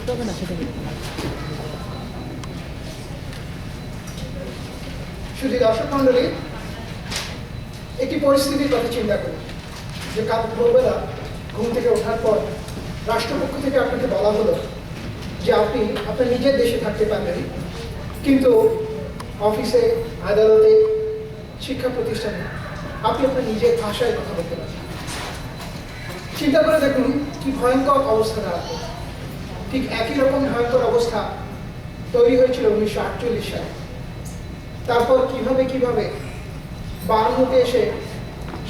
শুধু দর্শক মন্ডলী, একটি পরিস্থিতির কথা চিন্তা করুন যে কাল ভোরবেলা ঘুম থেকে ওঠার পর রাষ্ট্রপক্ষ থেকে আপনাকে বলা হলো যে আপনি আপনার নিজের দেশে থাকতে পারবেন, কিন্তু অফিসে, আদালতে, শিক্ষা প্রতিষ্ঠানে আপনি আপনার নিজের ভাষায় কথা বলতে পারেন। চিন্তা করে দেখুন কি ভয়ঙ্কর অবস্থা দাঁড়াবে। ঠিক একই রকম ভয়ঙ্কর অবস্থা তৈরি হয়েছিল 1948 সালে। তারপর কিভাবে বাংলাতে এসে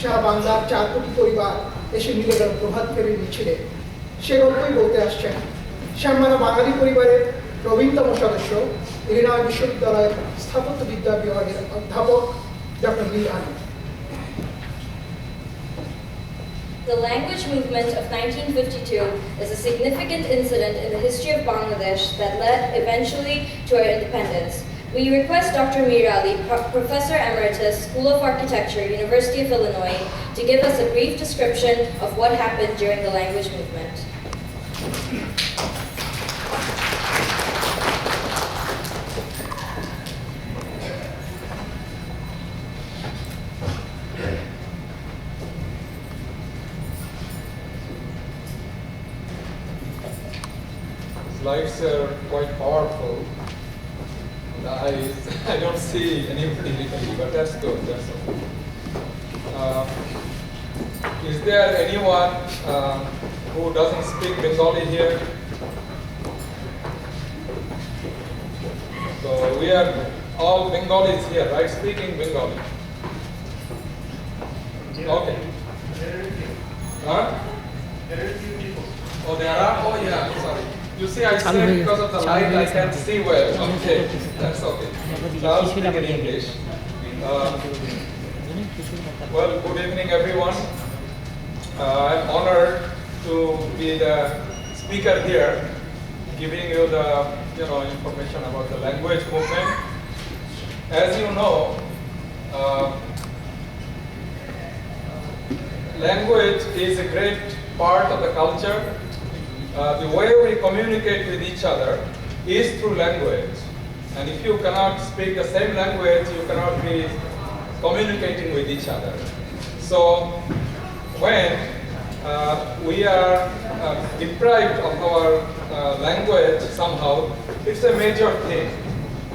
সারা বাংলার 4 কোটি পরিবার এসে মিলে গেল প্রভাত ফেরির মিছিলে, সে গল্পই বলতে আসছেন শ্যামমারা বাঙালি পরিবারের প্রবীণতম সদস্য, ইলিনয় বিশ্ববিদ্যালয়ের স্থাপত্যবিদ্যা বিভাগের অধ্যাপক doctor B Anand. The language movement of 1952 is a significant incident in the history of Bangladesh that led eventually to our independence. We request Dr. Mir Ali, Professor Emeritus, School of Architecture, University of Illinois, to give us a brief description of what happened during the language movement. Lights are quite powerful. I don't see anybody literally, but that's good. That's okay. Is there anyone who doesn't speak Bengali here? So we are all Bengalis here, right? Speaking Bengali. Okay. Huh? Oh, there are? Oh, yeah. Sorry. You see, I said because of the light, I can't see well. Okay, that's okay. So I'll speak in English. Well, good evening, everyone. I'm honored to be the speaker here, giving you the information about the language movement. As you know, language is a great part of the culture. The way we communicate with each other is through language. And if you cannot speak the same language, you cannot be communicating with each other. So when we are deprived of our language somehow, it's a major thing.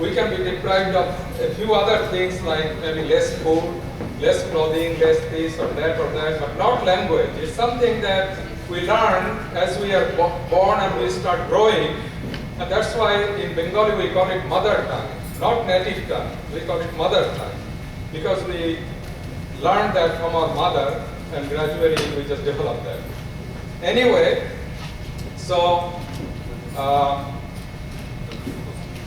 We can be deprived of a few other things like maybe less food, less clothing, less this or that, but not language. It's something that we learn as we are born and we start growing, and that's why in Bengali we call it mother tongue, not native tongue. We call it mother tongue because we learned that from our mother and gradually we just develop that. Anyway, so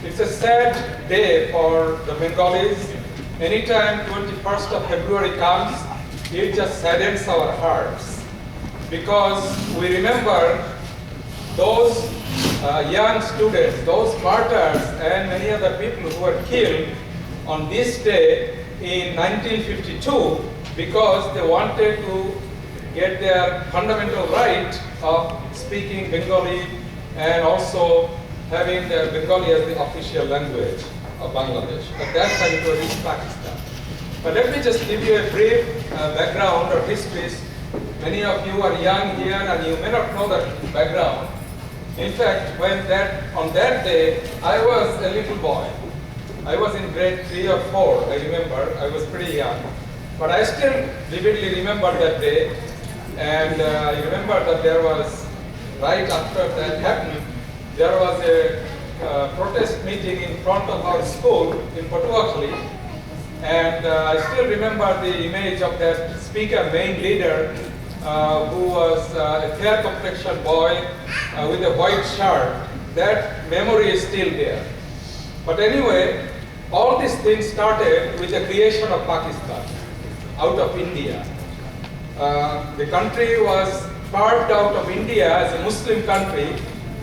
it's a sad day for the Bengalis. Anytime 21st of February comes, it just saddens our hearts, because we remember those young students, those martyrs, and many other people who were killed on this day in 1952 because they wanted to get their fundamental right of speaking Bengali and also having the Bengali as the official language of Bangladesh. At that time it was East Pakistan. But let me just give you a brief background or history. Many of you are young here and you may not know that background. In fact, on that day, I was a little boy. I was in grade 3 or 4, I remember. I was pretty young. But I still vividly remember that day. And I remember that there was, right after that happened, there was a protest meeting in front of our school in Patuakhali. And I still remember the image of that speaker, main leader, who was a fair complexion boy with a white shirt. That memory is still there. But anyway, all these things started with the creation of Pakistan out of India. The country was carved out of India as a Muslim country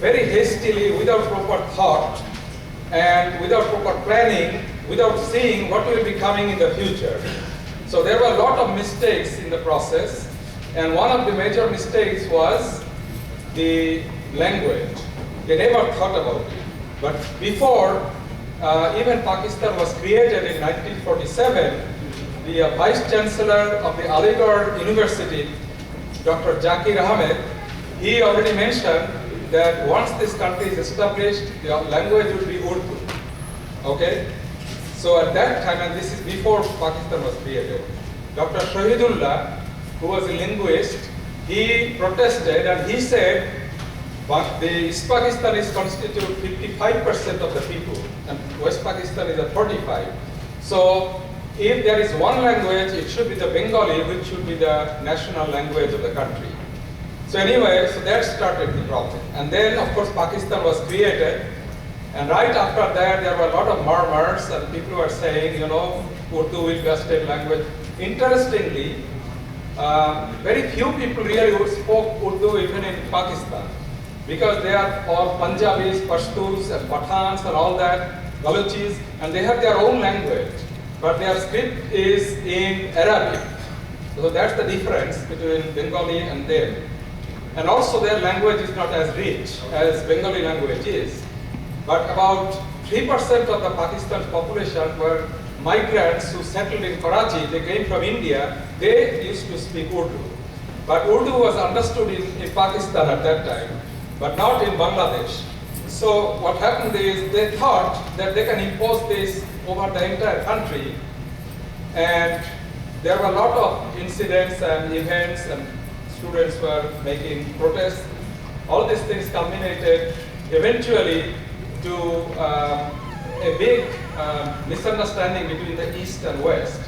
very hastily, without proper thought and without proper planning, without seeing what will be coming in the future. So there were a lot of mistakes in the process. And one of the major mistakes was the language. they never thought about it. But before even Pakistan was created in 1947, the Vice Chancellor of the Aligarh University, Dr. Zakir Ahmed, he already mentioned that once this country is established, the language will be Urdu. Okay? So at that time, and this is before Pakistan was created, Dr. Shahidullah, who was a linguist, he protested and he said, but the East Pakistanis constitute 55% of the people, and West Pakistan is at 45. So if there is one language, it should be the Bengali, which should be the national language of the country. So anyway, so that started the problem. And then, of course, Pakistan was created. And right after that, there were a lot of murmurs, and people were saying, Urdu will be a state language. Interestingly, very few people really spoke Urdu even in Pakistan, because they are all Punjabis, Pashtuns, and Pathans, and all that, Baluchis, and they have their own language, but their script is in Arabic. So that's the difference between Bengali and them. And also their language is not as rich as Bengali language is. But about 3% of the Pakistan's population were migrants who settled in Karachi. They came from India. They used to speak Urdu. But Urdu was understood in Pakistan at that time, but not in Bangladesh. So what happened is they thought that they can impose this over the entire country. And there were a lot of incidents and events, and students were making protests. All these things culminated eventually to a big misunderstanding between the East and West.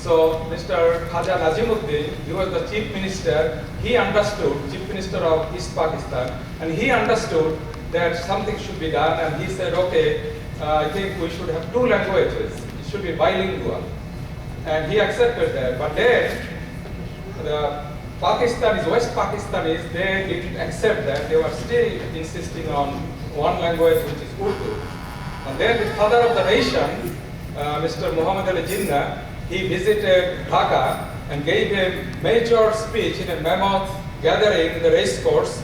So Mr. Khaja Nazimuddin, he was the chief minister, he understood, chief minister of East Pakistan, and he understood that something should be done, and he said, okay, I think we should have two languages, it should be bilingual. And he accepted that, but then the Pakistanis, West Pakistanis, they didn't accept that. They were still insisting on one language, which is Urdu. And then the father of the nation, Mr. Muhammad Ali Jinnah, he visited Dhaka and gave a major speech in a mammoth gathering in the race course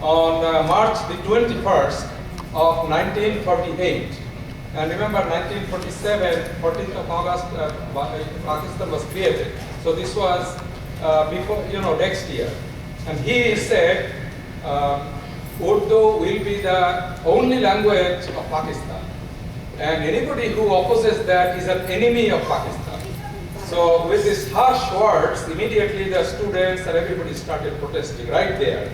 on March the 21st of 1948. And remember, 1947, 14th of August, Pakistan was created. So this was before, next year. And he said, Urdu will be the only language of Pakistan. And anybody who opposes that is an enemy of Pakistan. So with these harsh words, immediately the students and everybody started protesting right there.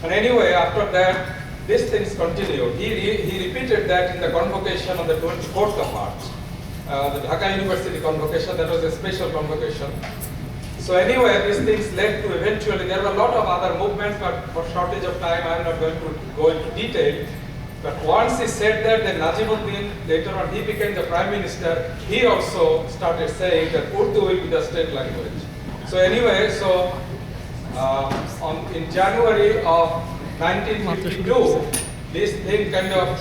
And anyway, after that, these things continued. He repeated that in the convocation on the 24th of March. The Dhaka University convocation, that was a special convocation. So anyway, these things led to eventually, there were a lot of other movements, but for shortage of time, I'm not going to go into detail. But once he said that, then Nazimuddin, later on he became the prime minister, he also started saying that Urdu will be the state language. So anyway, so in January of 1952, this thing kind of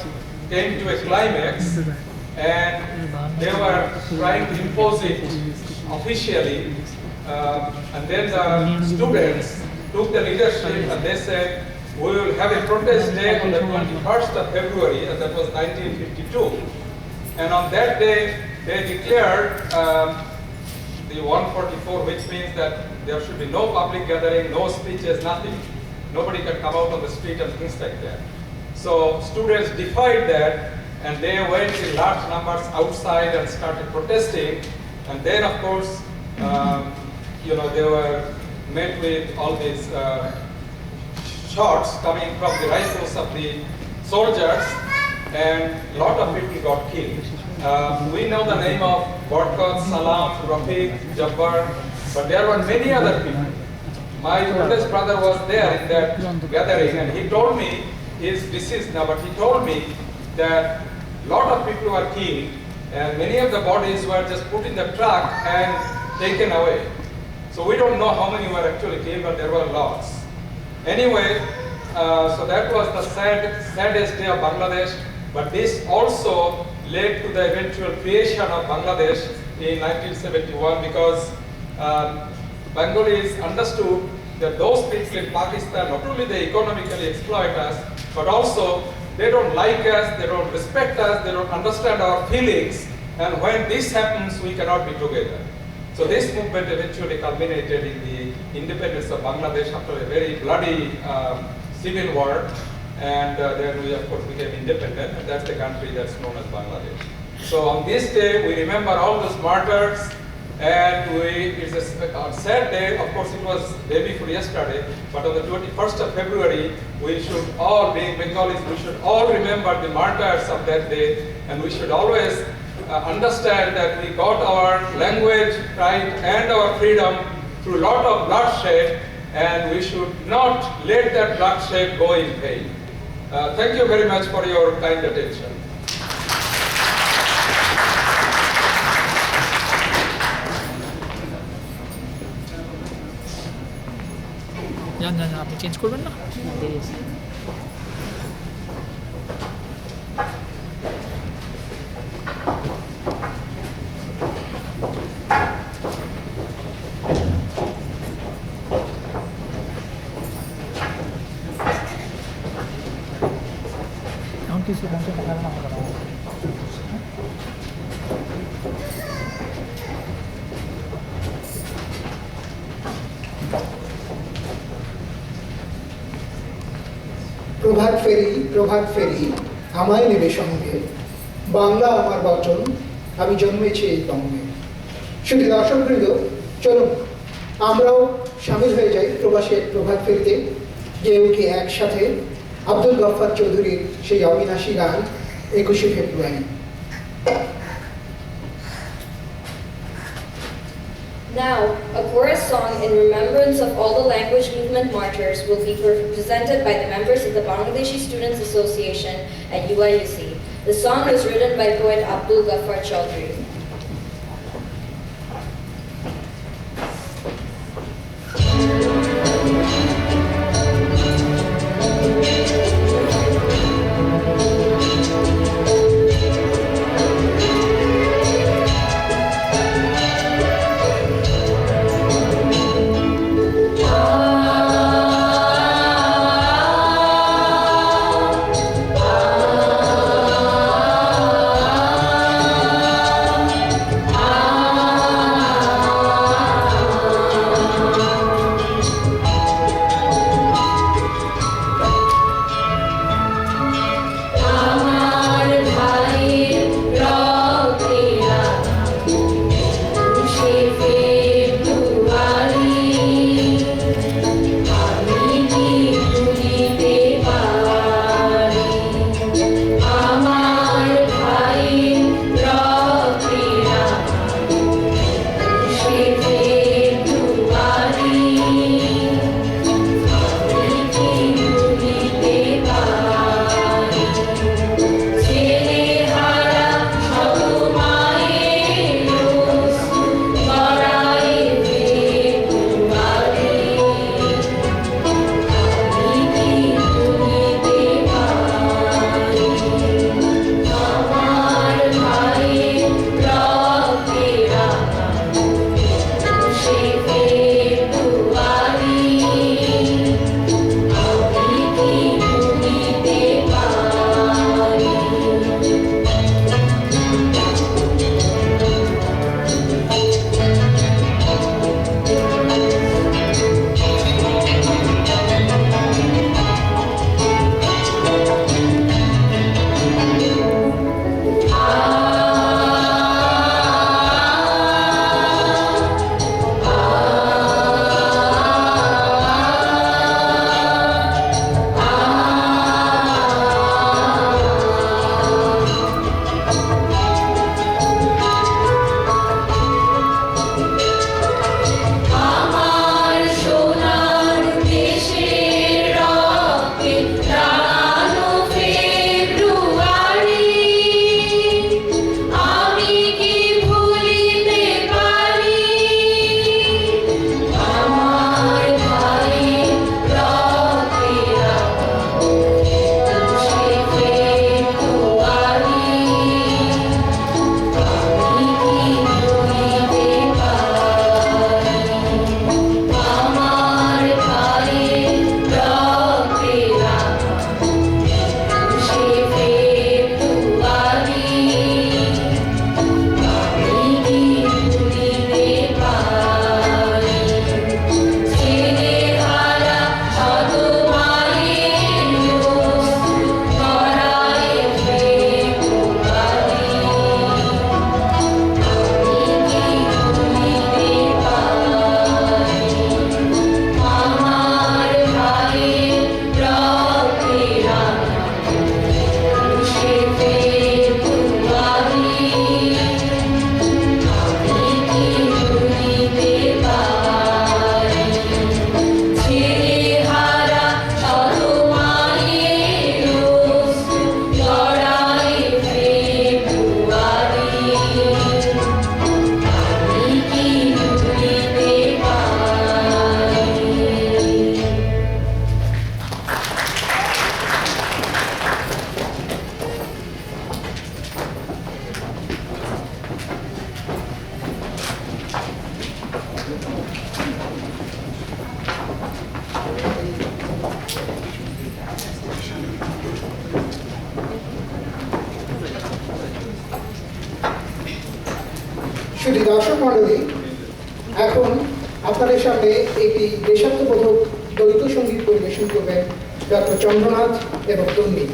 came to a climax, and they were trying to impose it officially. And then the students took the leadership and they said, we will have a protest day on the 21st of February, and that was 1952. And on that day, they declared the 144, which means that there should be no public gathering, no speeches, nothing. Nobody can come out on the street and things like that. So students defied that, and they went in large numbers outside and started protesting. And then, of course, they were met with all these shots coming from the rifles of the soldiers, and a lot of people got killed. We know the name of Barkat, Salam, Rafiq, Jabbar, but there were many other people. My oldest brother was there in that gathering, and he told me, he's deceased now, but he told me that a lot of people were killed, and many of the bodies were just put in the truck and taken away. So we don't know how many were actually killed, but there were lots. Anyway, so that was the saddest day of Bangladesh, but this also led to the eventual creation of Bangladesh in 1971, because Bengalis understood that those people in Pakistan, not only they economically exploit us, but also they don't like us, they don't respect us, they don't understand our feelings, and when this happens, we cannot be together. So this movement eventually culminated in the independence of Bangladesh after a very bloody civil war, and then we of course became independent, and that's the country that's known as Bangladesh. So on this day, we remember all those martyrs, and it's a sad day. Of course, it was the day before yesterday, but on the 21st of February, we should all, being Bengalis, we should all remember the martyrs of that day, and we should always understand that we got our language right and our freedom through a lot of bloodshed, and we should not let that bloodshed go in vain. Thank you very much for your kind attention. আপনি change করবেন না? এখন কিছু বলতে পারবে না হবে না। প্রভাত ফেরি আমায় নেবে সঙ্গে, বাংলা আমার বচন, আমি জন্মেছি এই বঙ্গে। শুধু দর্শকবৃন্দ, চলুন আমরাও সামিল হয়ে যাই প্রবাসের প্রভাত ফেরিতে, গেয়ে উঠি একসাথে আব্দুল গফফার চৌধুরীর সেই অবিনাশী গান 21শে ফেব্রুয়ারি। Now, a chorus song in remembrance of all the language movement martyrs will be presented by the members of the Bangladeshi Students Association at UIUC. The song was written by poet Abdul Ghaffar Chaudhry. শুধু দর্শক মণ্ডলী, এখন আপনাদের সামনে একটি দেশাত্মবোধক দ্বৈত সঙ্গীত পরিবেশন করবেন ডক্টর চন্দ্রনাথ এবং তন্বী।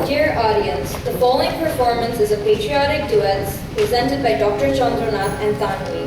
Dear audience, the following performance is a patriotic duet presented by Dr. Chandranath and Tanvi.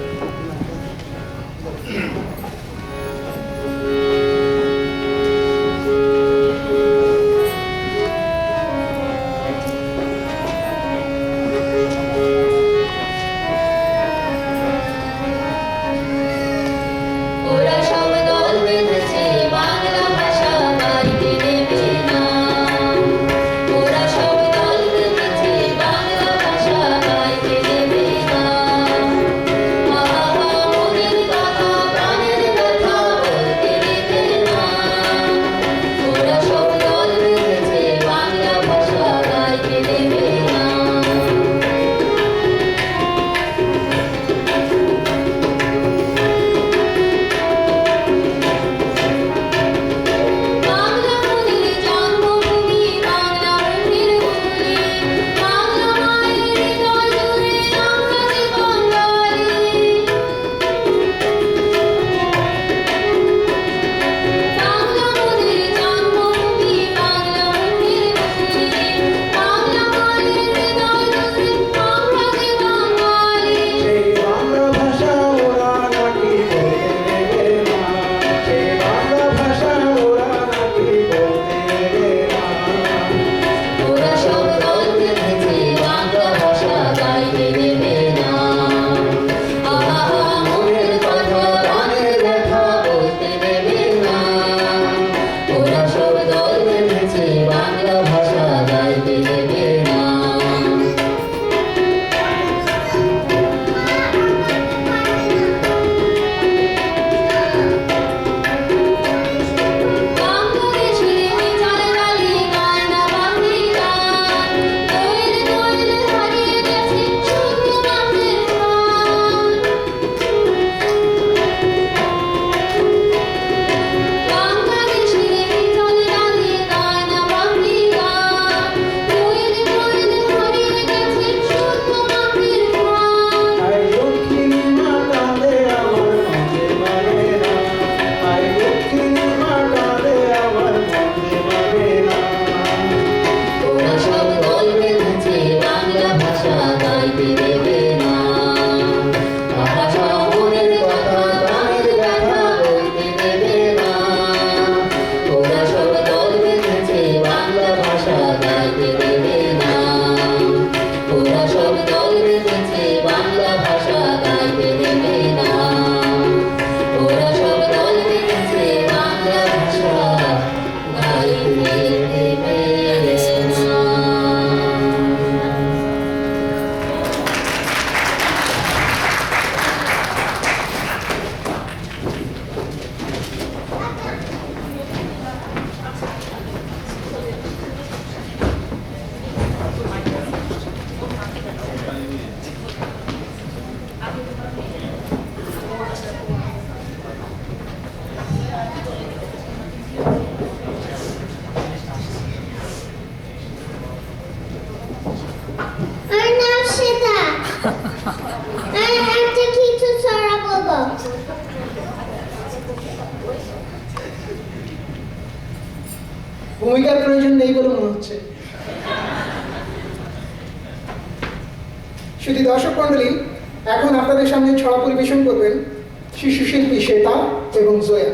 ভূমিকার প্রয়োজন নেই বলে মনে হচ্ছে। শুধু দর্শক মণ্ডলী, এখন আপনাদের সামনে ছড়া পরিবেশন করবেন শিশু শিল্পী শ্বেতা এবং জয়া।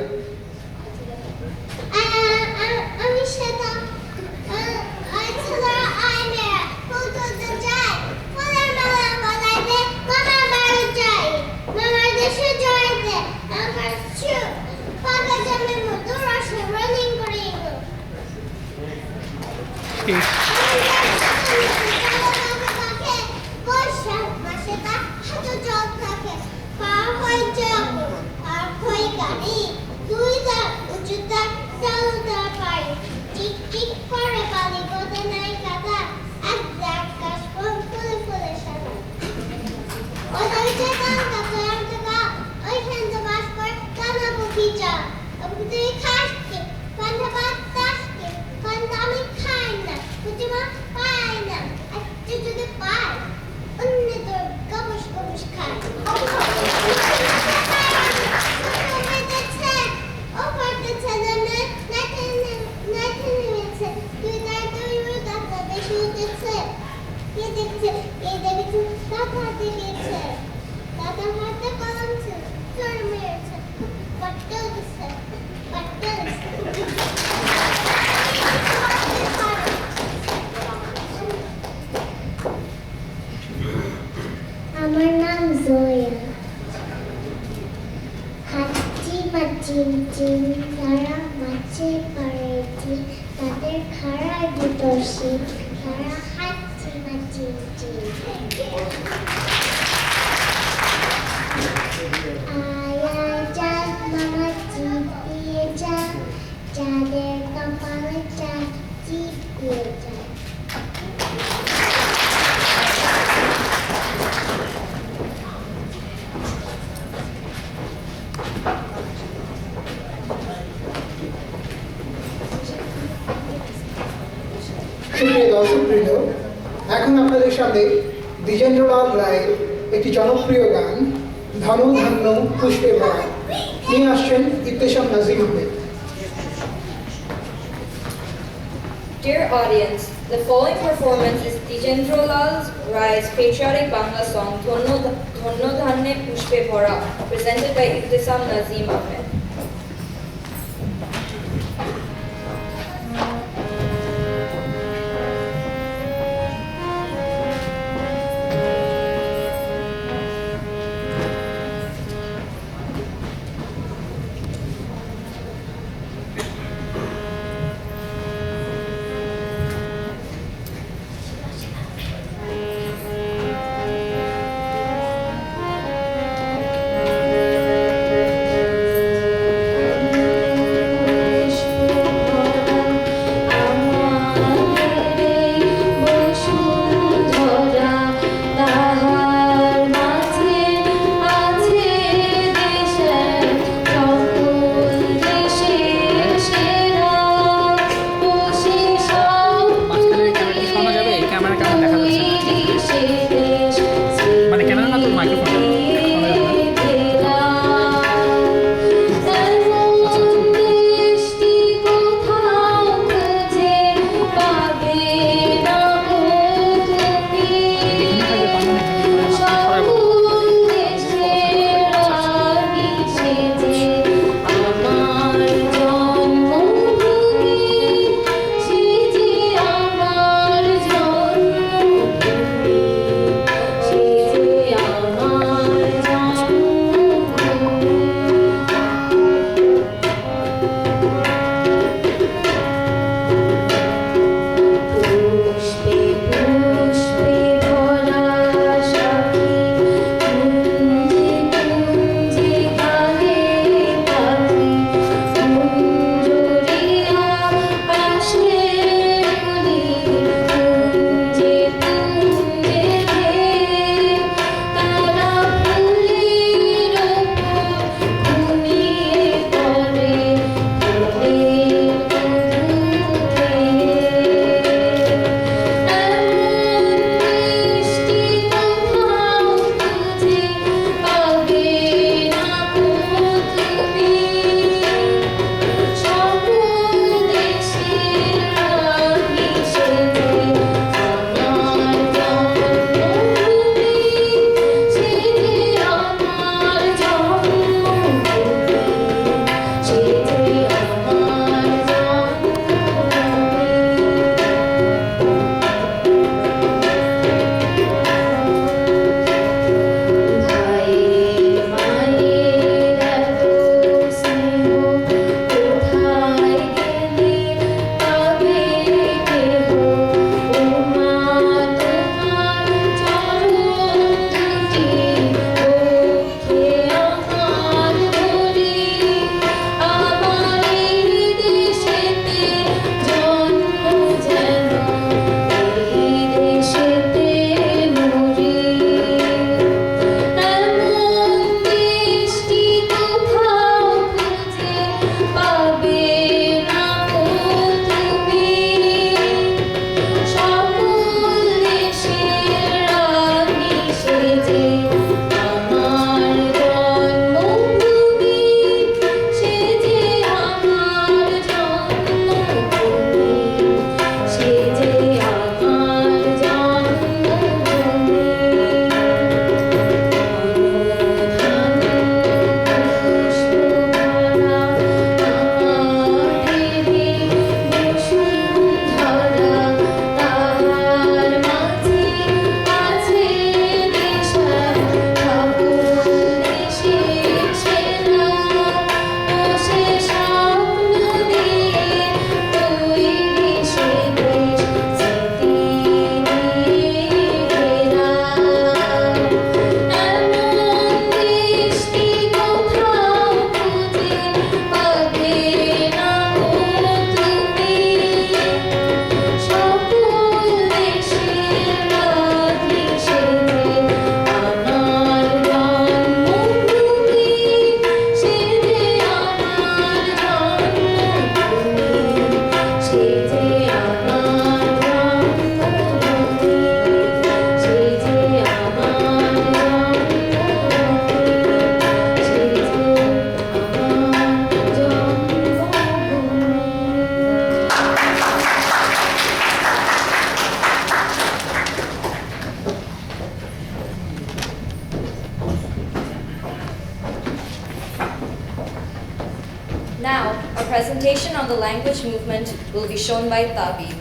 ये देखिए दादा हाथे दिए दादा हाथे कलम से चढ़ मेरे से पट्टल से আমার নাম জয়া হাঁচি মাচিম চিম তারা মাছে পাড়েছি তাদের খাড়া দুটো শিব তারা হাঁচি মাচিম চিম আয়া চাঁদ মামা চিপিয়ে যা চাঁদের কপালে চাঁদ চিপিয়ে যা সুপ্রিয় দর্শকবৃন্দ, এখন আপনাদের সামনে দ্বিজেন্দ্রলাল রায়ের একটি জনপ্রিয় গান ধন ধান্য পুষ্পে ভরা নিয়ে আসছেন ইত্তেশাম Nazim Ahmed. Dear audience, the following performance is Dijendrolal Rai's patriotic Bangla song Dhonno Dhanne Pushpe Bhora, presented by Ittesam Nazim Ahmed. presentation on the language movement will be shown by Tabib.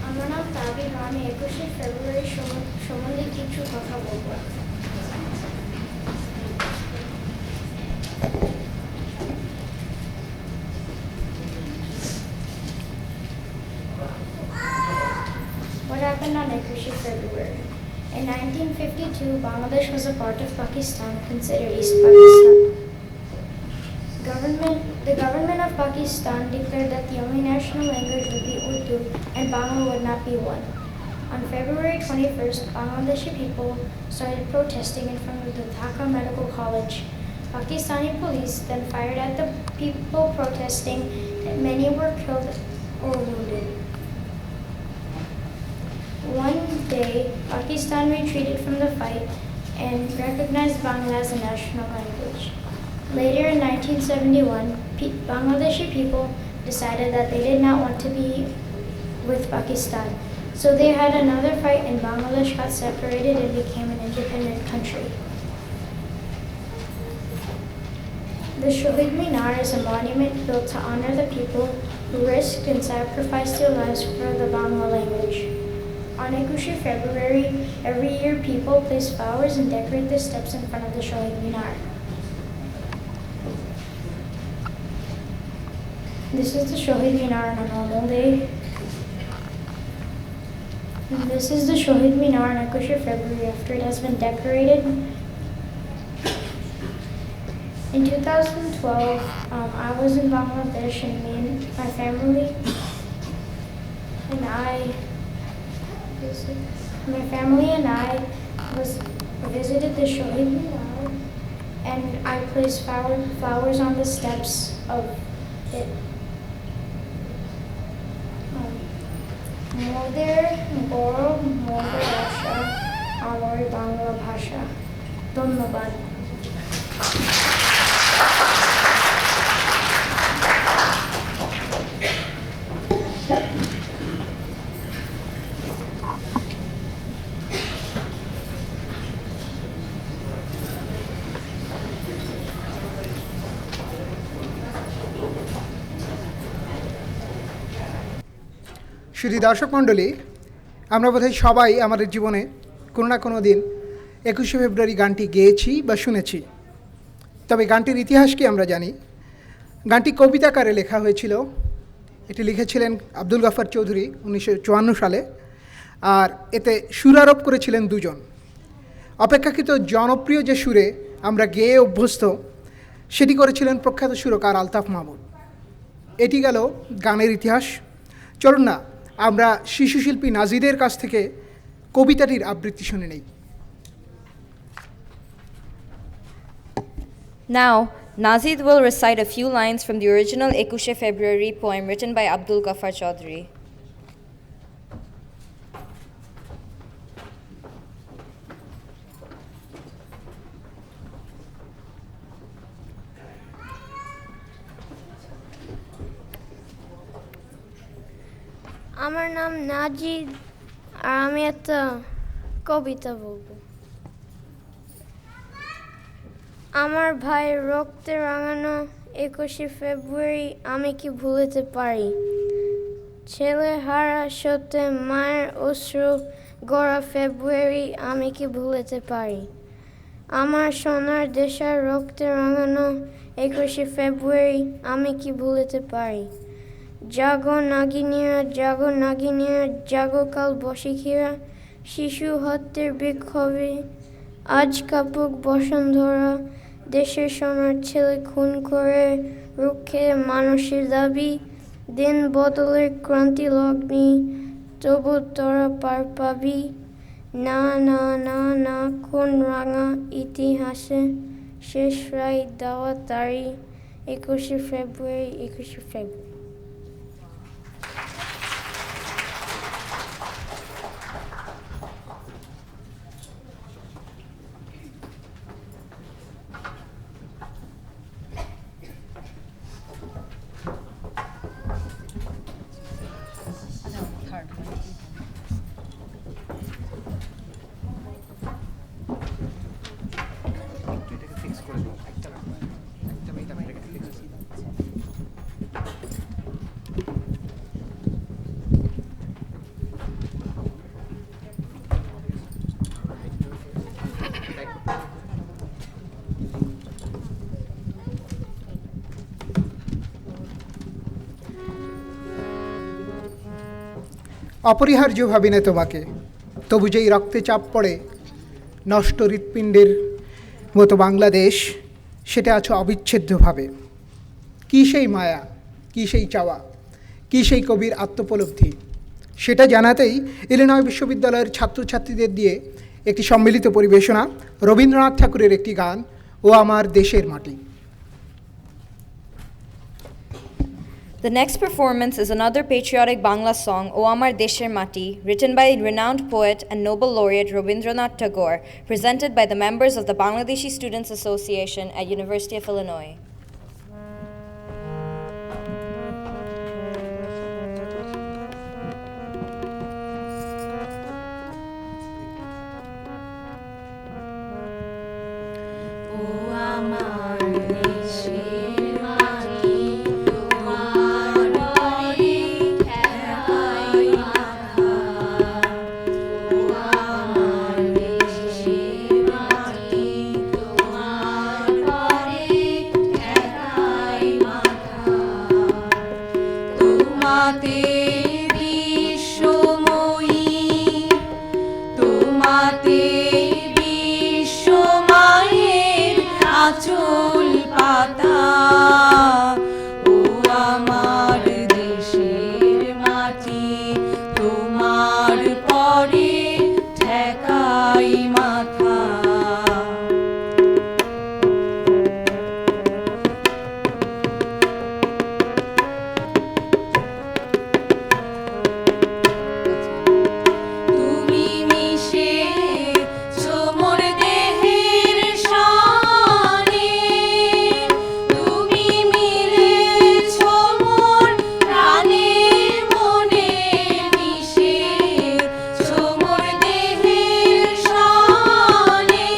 আমার নাম তাবির, আমি 21শে ফেব্রুয়ারি সম্বন্ধে কিছু কথা বলবো। What happened on 21st February? In 1952, Bangladesh was a part of Pakistan, considered East Pakistan. The government of Pakistan declared that the only national language would be Urdu and Bangla would not be one. On February 21st, Bangladeshi people started protesting in front of the Dhaka Medical College. Pakistani police then fired at the people protesting, and many were killed or wounded. One day, Pakistan retreated from the fight and recognized Bangla as a national language. Later in 1971, Bangladeshi people decided that they did not want to be with Pakistan. So they had another fight and Bangladesh got separated and became an independent country. The Shahid Minar is a monument built to honor the people who risked and sacrificed their lives for the Bangla language. On 21st February, every year people place flowers and decorate the steps in front of the Shahid Minar. This is the Shahid Minar on a normal day. And this is the Shahid Minar on 21st February after it has been decorated. In 2012, I was in Bangladesh and me and my family and I visited the Shahid Minar and I placed flowers on the steps of it. মোদের বড় মোদের আশা আমার বাংলা ভাষা। ধন্যবাদ। শুধু দর্শক মণ্ডলী, আমরা বোধহয় সবাই আমাদের জীবনে কোনো না কোনো দিন 21শে ফেব্রুয়ারি গানটি গেয়েছি বা শুনেছি। তবে গানটির ইতিহাস কি আমরা জানি। গানটি কবিতাকারে লেখা হয়েছিল। এটি লিখেছিলেন আব্দুল গফর চৌধুরী 1954 সালে, আর এতে সুরারোপ করেছিলেন দুজন। অপেক্ষাকৃত জনপ্রিয় যে সুরে আমরা গেয়ে অভ্যস্ত, সেটি করেছিলেন প্রখ্যাত সুরকার আলতাফ মাহমুদ। এটি গেল গানের ইতিহাস। চলুন না আমরা শিশুশিল্পী নাজিদের কাছ থেকে কবিতাটির আবৃত্তি শুনে নেই। Now, Nazid will recite a few lines from the original 21 February poem written by Abdul Ghaffar Chaudhry. আমার নাম নাজিদ আর আমি একটা কবিতা বলবো। আমার ভাই রক্তে রাঙানো 21শে ফেব্রুয়ারি আমি কি ভুলতে পারি? ছেলে হারা সত্যে মায়ের অশ্রু গড়া ফেব্রুয়ারি আমি কি ভুলতে পারি? আমার সোনার দেশের রক্তে রাঙানো 21শে ফেব্রুয়ারি আমি কি ভুলতে পারি? জাগো নাগিনীরা, জাগো নাগিনীরা, জাগো কাল বসিখিরা, শিশু হত্যের বিক্ষোভে আজ কাপুক বসুন্ধরা, দেশের সোনার ছেলে খুন করে রুখে মানুষের দাবি, দিন বদলের ক্রান্তি লগ্নি তবু তোরা পার পাবি না না না না কোন রাঙা ইতিহাসে শেষ রায় দেওয়া তারি 21শে ফেব্রুয়ারি 21শে ফেব্রুয়ারি। অপরিহার্য ভাবি না তোমাকে, তবু যেই রক্তে চাপ পড়ে নষ্ট হৃৎপিণ্ডের মতো বাংলাদেশ, সেটা আছো অবিচ্ছেদ্যভাবে। কী সেই মায়া, কী সেই চাওয়া, কী সেই কবির আত্মোপলব্ধি, সেটা জানাতেই ইলিনয় বিশ্ববিদ্যালয়ের ছাত্রছাত্রীদের দিয়ে একটি সম্মিলিত পরিবেশনা, রবীন্দ্রনাথ ঠাকুরের একটি গান, ও আমার দেশের মাটি। The next performance is another patriotic Bangla song, O Amar Desher Mati, written by renowned poet and Nobel laureate Rabindranath Tagore, presented by the members of the Bangladeshi Students Association at University of Illinois. আঁচল পাতা, ও আমার দেশের মাটি, তোমার পরে ঠেকাই মাথা। তুমি মিশে মোর দেহের শানে, তুমি মিলেছ মোর প্রাণে মনে, মিশে মোর দেহের শানে,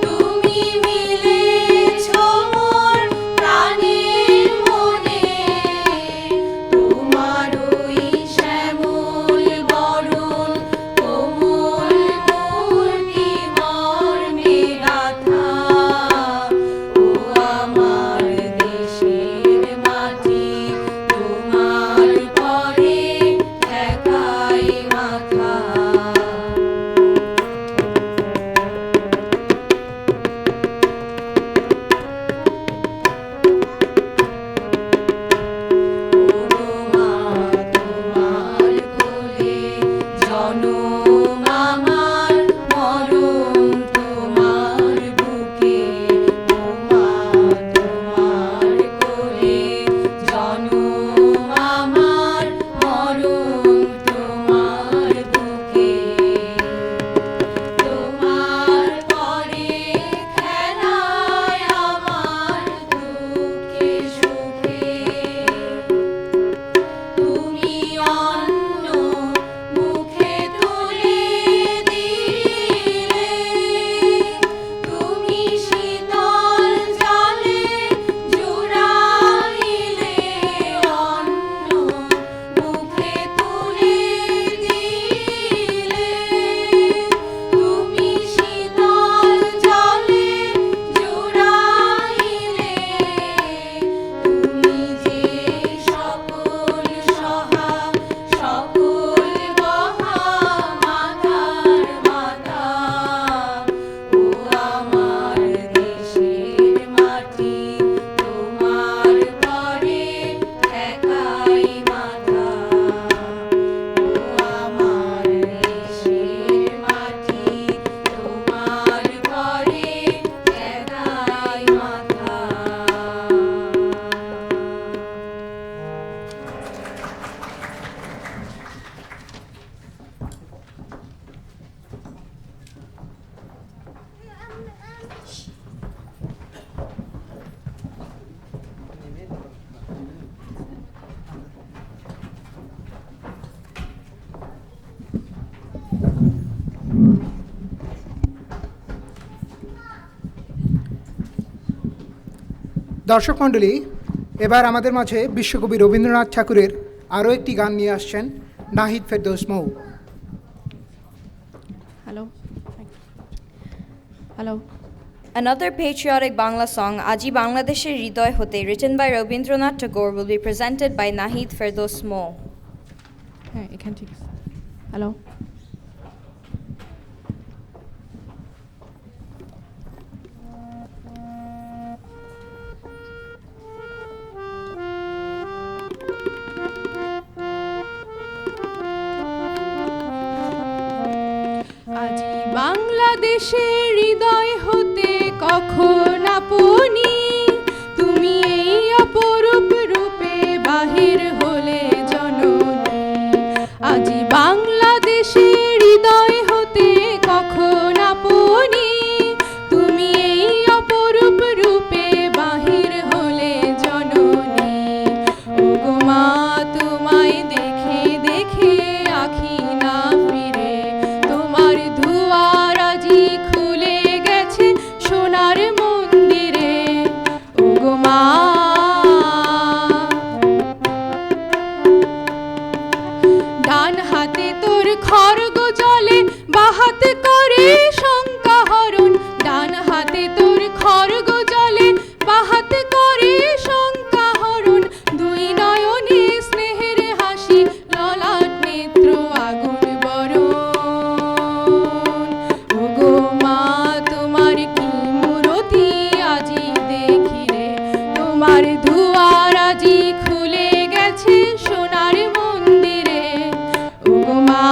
তুমি মিলেছ মোর প্রাণে মনে, তোমার ওই শ্যামল বরণ কোমল মূর্তি মর্মে গাথা, ও আমার দেশের মাটি, তোমার পরে ঠেকাই মাথা। তোমার কোলে জনম আমার, মরণ তোমার বুকে, ও মা তোমার কোলে জনম আমার, মরণ তোমার বুকে, তোমার পরে খেলায় আমার দুঃখে সুখে, তুমি অন্ন মুখে তুলে দিলে, তুমি শীতল জলে জুড়াইলে, অন্ন মুখে তুলে দিলে, তুমি শীতল জলে জুড়াইলে, তুমি যে সকল সহা সকল বহা মাতার মাতা, ও আমার দেশের মাটি, তোমার পরে ঠেকাই মাথা, ও আমার দেশের মাটি, তোমার পরে ঠেকাই মাথা। দর্শক মণ্ডলী, এবার আমাদের মাঝে বিশ্বকবি রবীন্দ্রনাথ ঠাকুরের আরও একটি গান নিয়ে আসছেন Nahid Ferdous Mou. Hello hello Another patriotic Bangla song, Aji Bangladesher Hridoy Hote, written by Rabindranath Tagore, will be presented by Nahid Ferdows Mo. হ্যাঁ এখানে ঠিক আছে। হ্যালো, আজি বাংলাদেশের হৃদয় হতে কখন আপনি তুমি এই অপরূপ রূপে বাহির হলে জননী। আজি বাংলাদেশের হৃদয় হতে কখন আপনি তুমি এই অপরূপ রূপে বাহির হলে জননী। ওগো মা তোমায় দেখে দেখে আখি না ফিরে, তোমার দুয়ার আজি খুলে গেছে সোনার মন্দিরে। ওগো মা ডান হাতে তোর খড়গ জলে, বাহাত করে শঙ্কা হরণ। ডান হাতে তোর খড়গ জলে, বাহাত করে শঙ্কা হরণ। দুই নয়নে স্নেহের হাসি, ললাট নেত্র আগুন বরণ। ওগো মা তোমার কি মূরতি আজি দেখি রে, তোমার দুয়ার আজি খুলে গেছে সোনার মন্দিরে। ওগো মা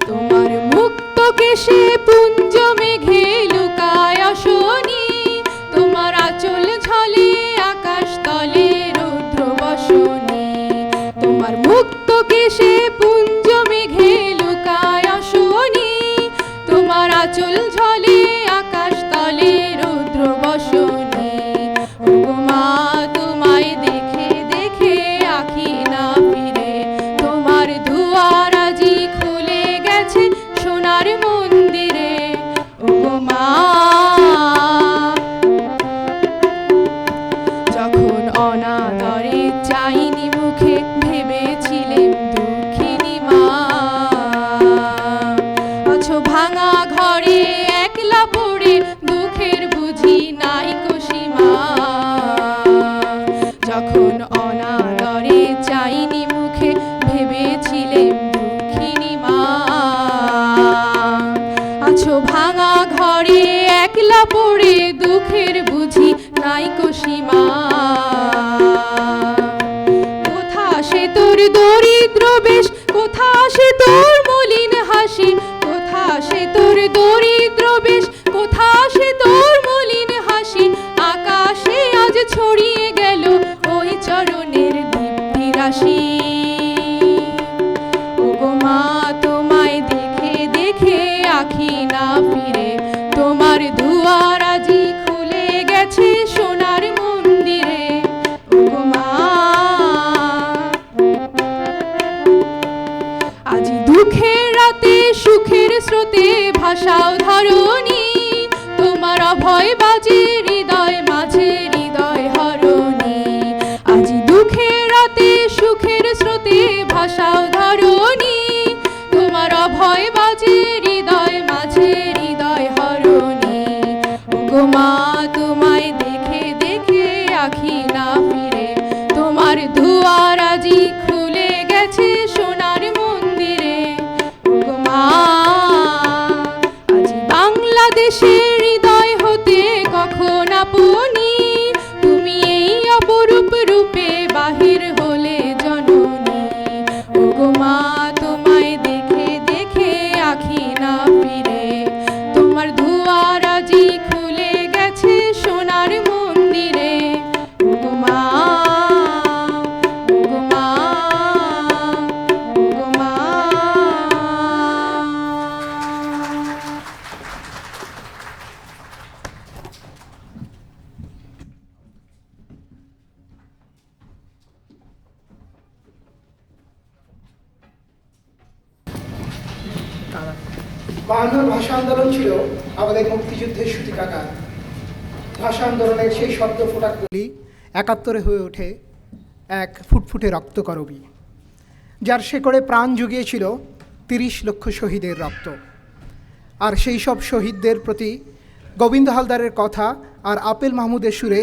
তোমার মুক্ত কেশে পুঞ্জ মেঘে লুকায় শনি, তোমার আঁচল ঝলে আকাশ তলে রৌদ্র বসনি। তোমার মুক্ত কেশে পুঞ্জ মেঘে লুকায় শনি, তোমার আঁচল ঝলে আকাশ তলে রৌদ্র বসনি। ওগো মা তোমায় দেখে দেখে আখি না ফিরে, তোমার দুয়ার আজি খুলে গেছে সোনার মন্দিরে। ওগো মা যখন অনাদরে চাইনি মুখে, ভেবেছিলেন দুঃখিনী মা। আছো ভাঙা ঘরে একলা পড়ে, দুঃখের বুঝি নাই সীমা। যখন অনাদরে চাইনি মুখে, ভেবেছিলেন দুঃখিনী মা। আছো ভাঙা ঘরে একলা পড়ে, দুঃখের বুঝি নাই সীমা। কোথা সে তোর দরিদ্র বেশ, কোথা সে তোর মলিন হাসি। কোথা সে তোর দরিদ্র বেশ, কোথা সে তোর মলিন হাসি। আকাশে আজ ছড়িয়ে গেল ওই চরণের দীপ্তি রাশি। ওগো মা তোমায় দেখে দেখে আখি না ফিরে, তোমার দুয়ার আজি খুলে গেছে সোনার মন্দিরে। ওগো মা আজি দুঃখের রাতে সুখের স্রোতে ভাষাও ধরণী, তোমার অভয় বাজে হৃদয় মাঝে হৃদয় হরণী। আজি দুঃখের রাতে সুখের স্রোতে ভাষাও ধরণী, তোমার অভয় বাজে হৃদয় মাঝে হৃদয় হরণী। ওগো মা তোমায় দেখে দেখে আখি না ফিরে, তোমার দুয়ার আজি খুলে গেছে সোনার মন্দিরে। ওগো মা আজি বাংলাদেশের হৃদয় হতে কখন আপনি তুমি এই অপরূপ রূপে বাহির হলে জননী। ওগো মা তোমায় দেখে দেখে আখি না ফিরে, তোমার দুয়ার আজি খুলে গেছে সোনার মন্দিরে। ওগো মা, ওগো মা, ওগো মা। বায়ান্নর ভাষা আন্দোলন ছিল আমাদের মুক্তিযুদ্ধের সূতিকাগার। ভাষা আন্দোলনের সেই শব্দ ফোটাগুলি ৭১ হয়ে ওঠে এক ফুটফুটে রক্তকরবী, যার শেকড়ে প্রাণ জুগিয়েছিল ৩০ লক্ষ শহীদের রক্ত। আর সেই সব শহীদদের প্রতি গোবিন্দ হালদারের কথা আর আপেল মাহমুদের সুরে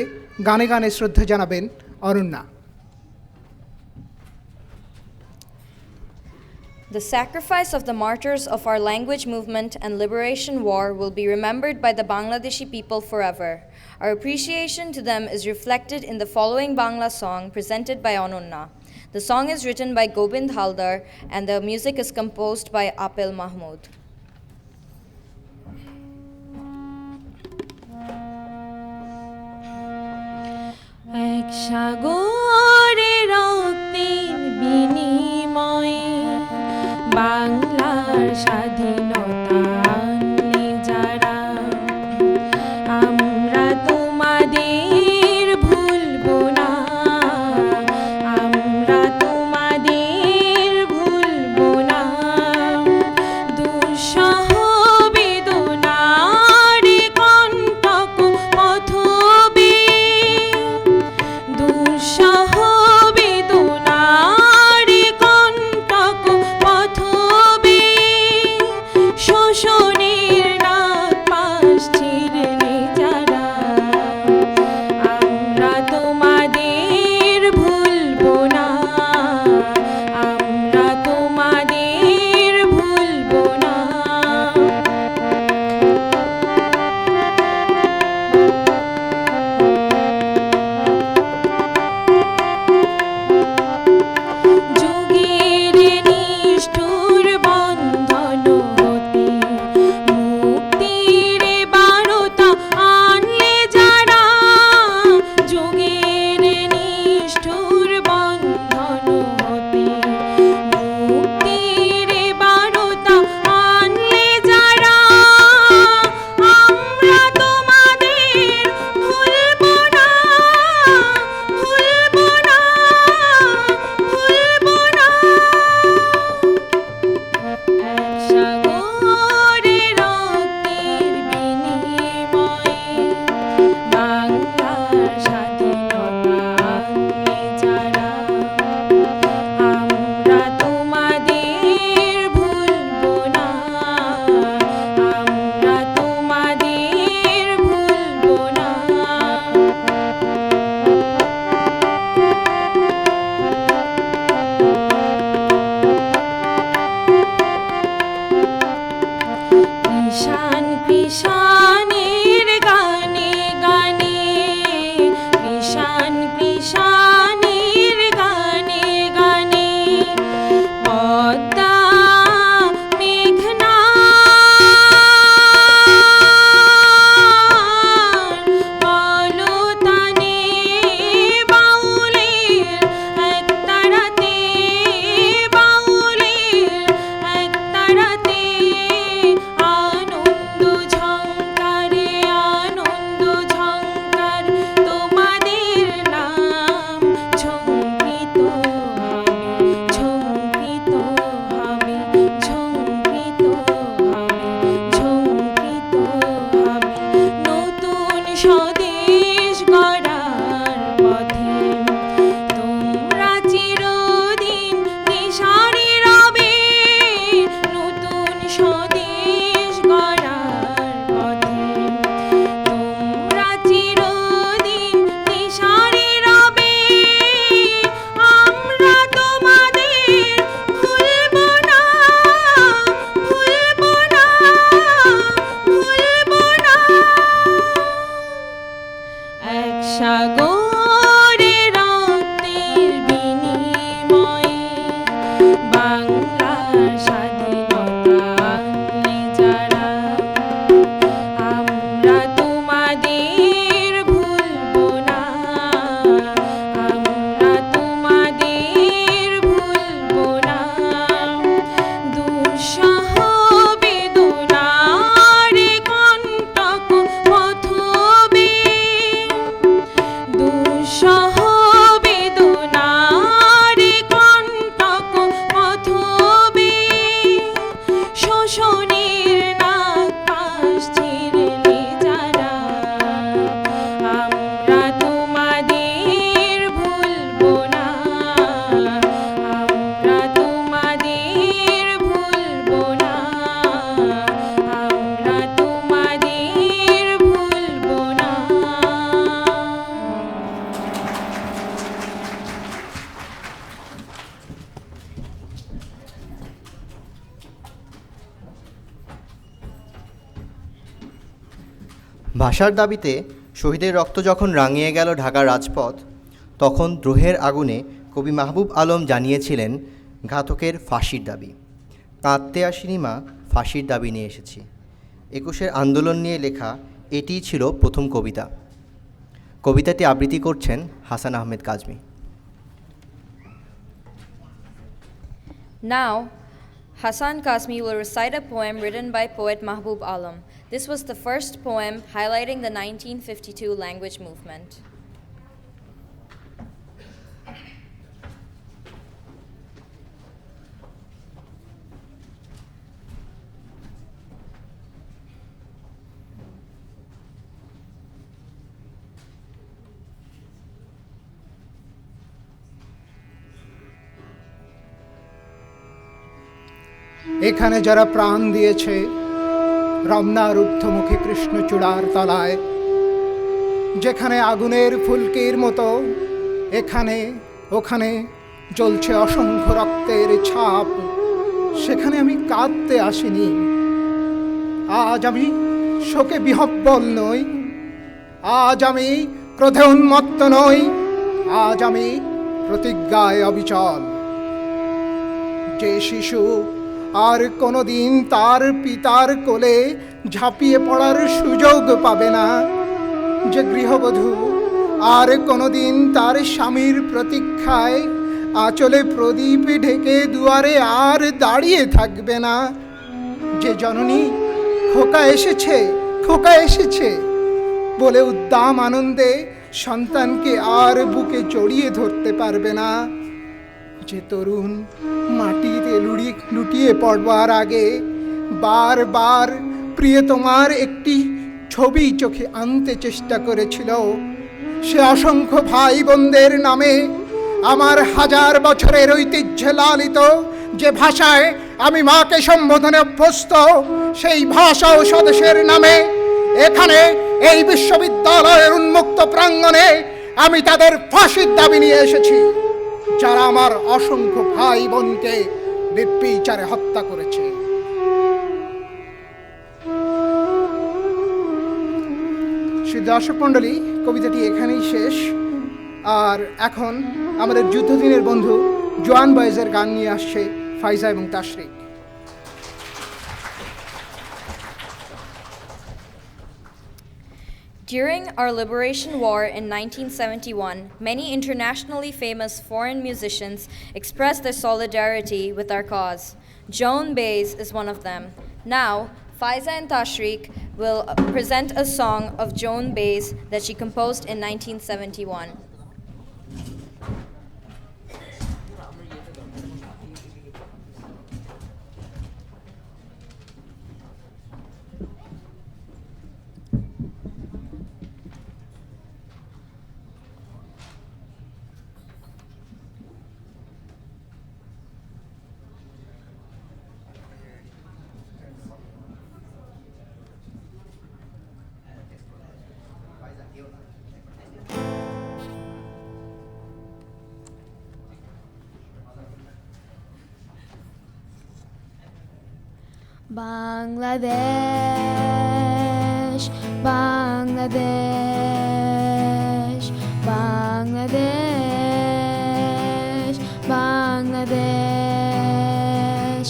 গানে গানে শ্রদ্ধা জানাবেন Aranya. The sacrifice of the martyrs of our language movement and liberation war will be remembered by the Bangladeshi people forever. Our appreciation to them is reflected in the following Bangla song presented by Ononna. The song is written by Gobind Haldar and the music is composed by Apel Mahmood. এক সাগরে রক্তের বিনিময়ে বাংলার স্বাধীনতা আনলে যারা, আমরা তোমাদের ভুলবো না, আমরা তোমাদের ভুলবো না। দুঃসহ বেদনার কণ্টক পথ বেয়ে দুঃসহ ভাষার দাবিতে শহীদের রক্ত যখন রাঙিয়ে গেল ঢাকার রাজপথ, তখন দ্রোহের আগুনে কবি মাহবুব আলম জানিয়েছিলেন ঘাতকের ফাঁসির দাবি। কাঁদতে আসিনি মা, ফাঁসির দাবি নিয়ে এসেছি। ২১-এর আন্দোলন নিয়ে লেখা এটিই ছিল প্রথম কবিতা। কবিতাটি আবৃত্তি করছেন Hasan Ahmed Kazmi. Now, Hassan Kazmi will recite a poem written by poet Mahbub Alam. This was the first poem highlighting the 1952 language movement. এখানে যারা প্রাণ দিয়েছে রমনার ঊর্ধ্বমুখী কৃষ্ণচূড়ার তলায়, যেখানে আগুনের ফুলকির মতো এখানে ওখানে জ্বলছে অসংখ্য রক্তের ছাপ, সেখানে আমি কাঁদতে আসিনি। আজ আমি শোকে বিহ্বল নই, আজ আমি ক্রোধে উন্মত্ত নই, আজ আমি প্রতিজ্ঞায় অবিচল। যে শিশু আর কোনোদিন তার পিতার কোলে ঝাঁপিয়ে পড়ার সুযোগ পাবে না, যে গৃহবধূ আর কোনোদিন তার স্বামীর প্রতীক্ষায় আঁচলে প্রদীপ ঢেকে দুয়ারে আর দাঁড়িয়ে থাকবে না, যে জননী খোকা এসেছে খোকা এসেছে বলে উদ্দাম আনন্দে সন্তানকে আর বুকে জড়িয়ে ধরতে পারবে না, যে তরুণ মাটিতে লুটিয়ে পড়বার আগে বারবার প্রিয়তমার একটি ছবি চোখে আনতে চেষ্টা করেছিল, সে অসংখ্য ভাই বোনদের নামে আমার হাজার বছরের ঐতিহ্যে লালিত যে ভাষায় আমি মাকে সম্বোধনে অভ্যস্ত, সেই ভাষা ও স্বদেশের নামে এখানে এই বিশ্ববিদ্যালয়ের উন্মুক্ত প্রাঙ্গণে আমি তাদের ফাঁসির দাবি নিয়ে এসেছি, যারা আমার অসংখ্য ভাই বোনকে নির্বিচারে হত্যা করেছে। শ্রী দর্শক মণ্ডলী, কবিতাটি এখানেই শেষ। আর এখন আমাদের যুদ্ধদিনের বন্ধু জোয়ান বয়েজের গান নিয়ে আসছে ফাইজা এবং তাশরিক। During our liberation war in 1971, many internationally famous foreign musicians expressed their solidarity with our cause. Joan Baez is one of them. Now, Faiza and Tashriq will present a song of Joan Baez that she composed in 1971. Bangladesh, Bangladesh, Bangladesh, Bangladesh.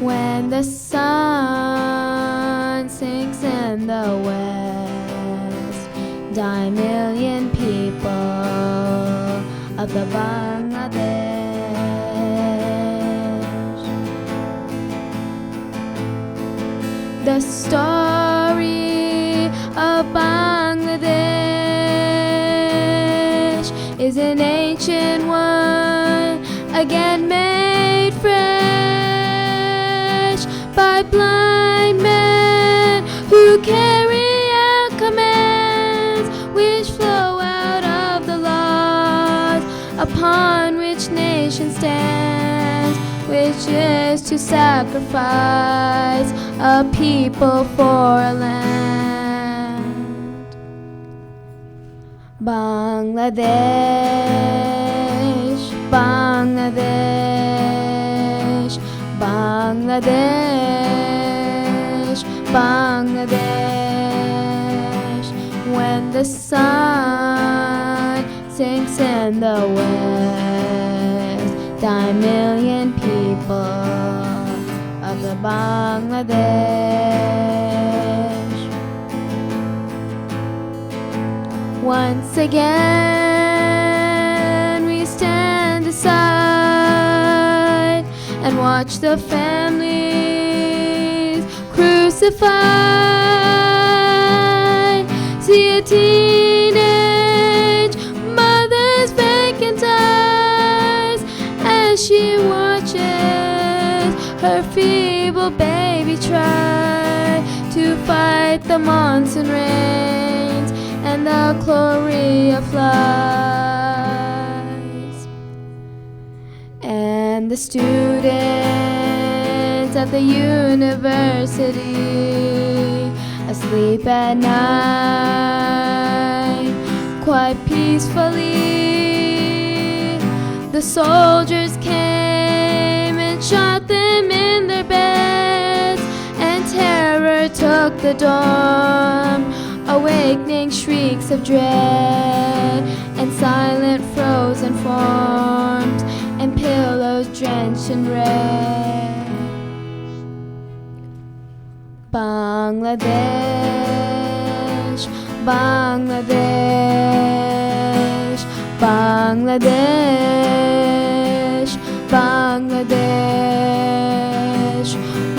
When the sun sinks in the west, die million people of the Bangladesh. The story of Bangladesh is an ancient one, again made fresh by blind men who carry out commands which flow out of the laws upon which nation stands, which is to sacrifice a people for a land. Bangladesh, Bangladesh, Bangladesh, Bangladesh. the sun sinks in the west, die a million people of the Bangladesh. Once again we stand aside and watch the families crucified. See a teenage mother's vacant eyes as she watches her feeble baby try to fight the monsoon rains and the chlorea flies. And the students at the university, asleep at night, quite peacefully. The soldiers came and shot them in their beds, and terror took the dorm, awakening shrieks of dread and silent frozen forms and pillows drenched in red. Bangladesh, Bangladesh, Bangladesh, Bangladesh.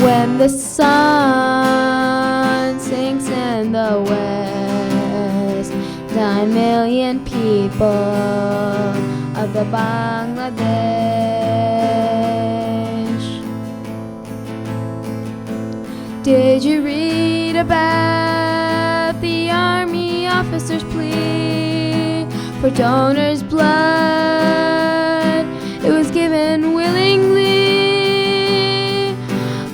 When the sun sinks in the west, 9 million people of the Bangladesh. Did you read about the army officer's plea for donors' blood? It was given willingly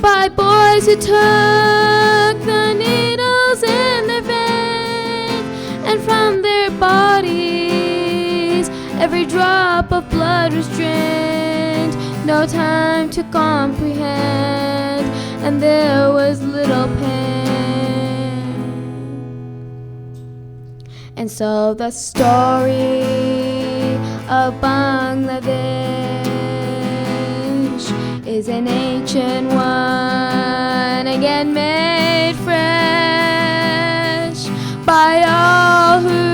by boys who took the needles in their veins, and from their bodies every drop of blood was drained. No time to comprehend, and there was little pain. And so the story of Bangladesh is an ancient one, again made fresh by all who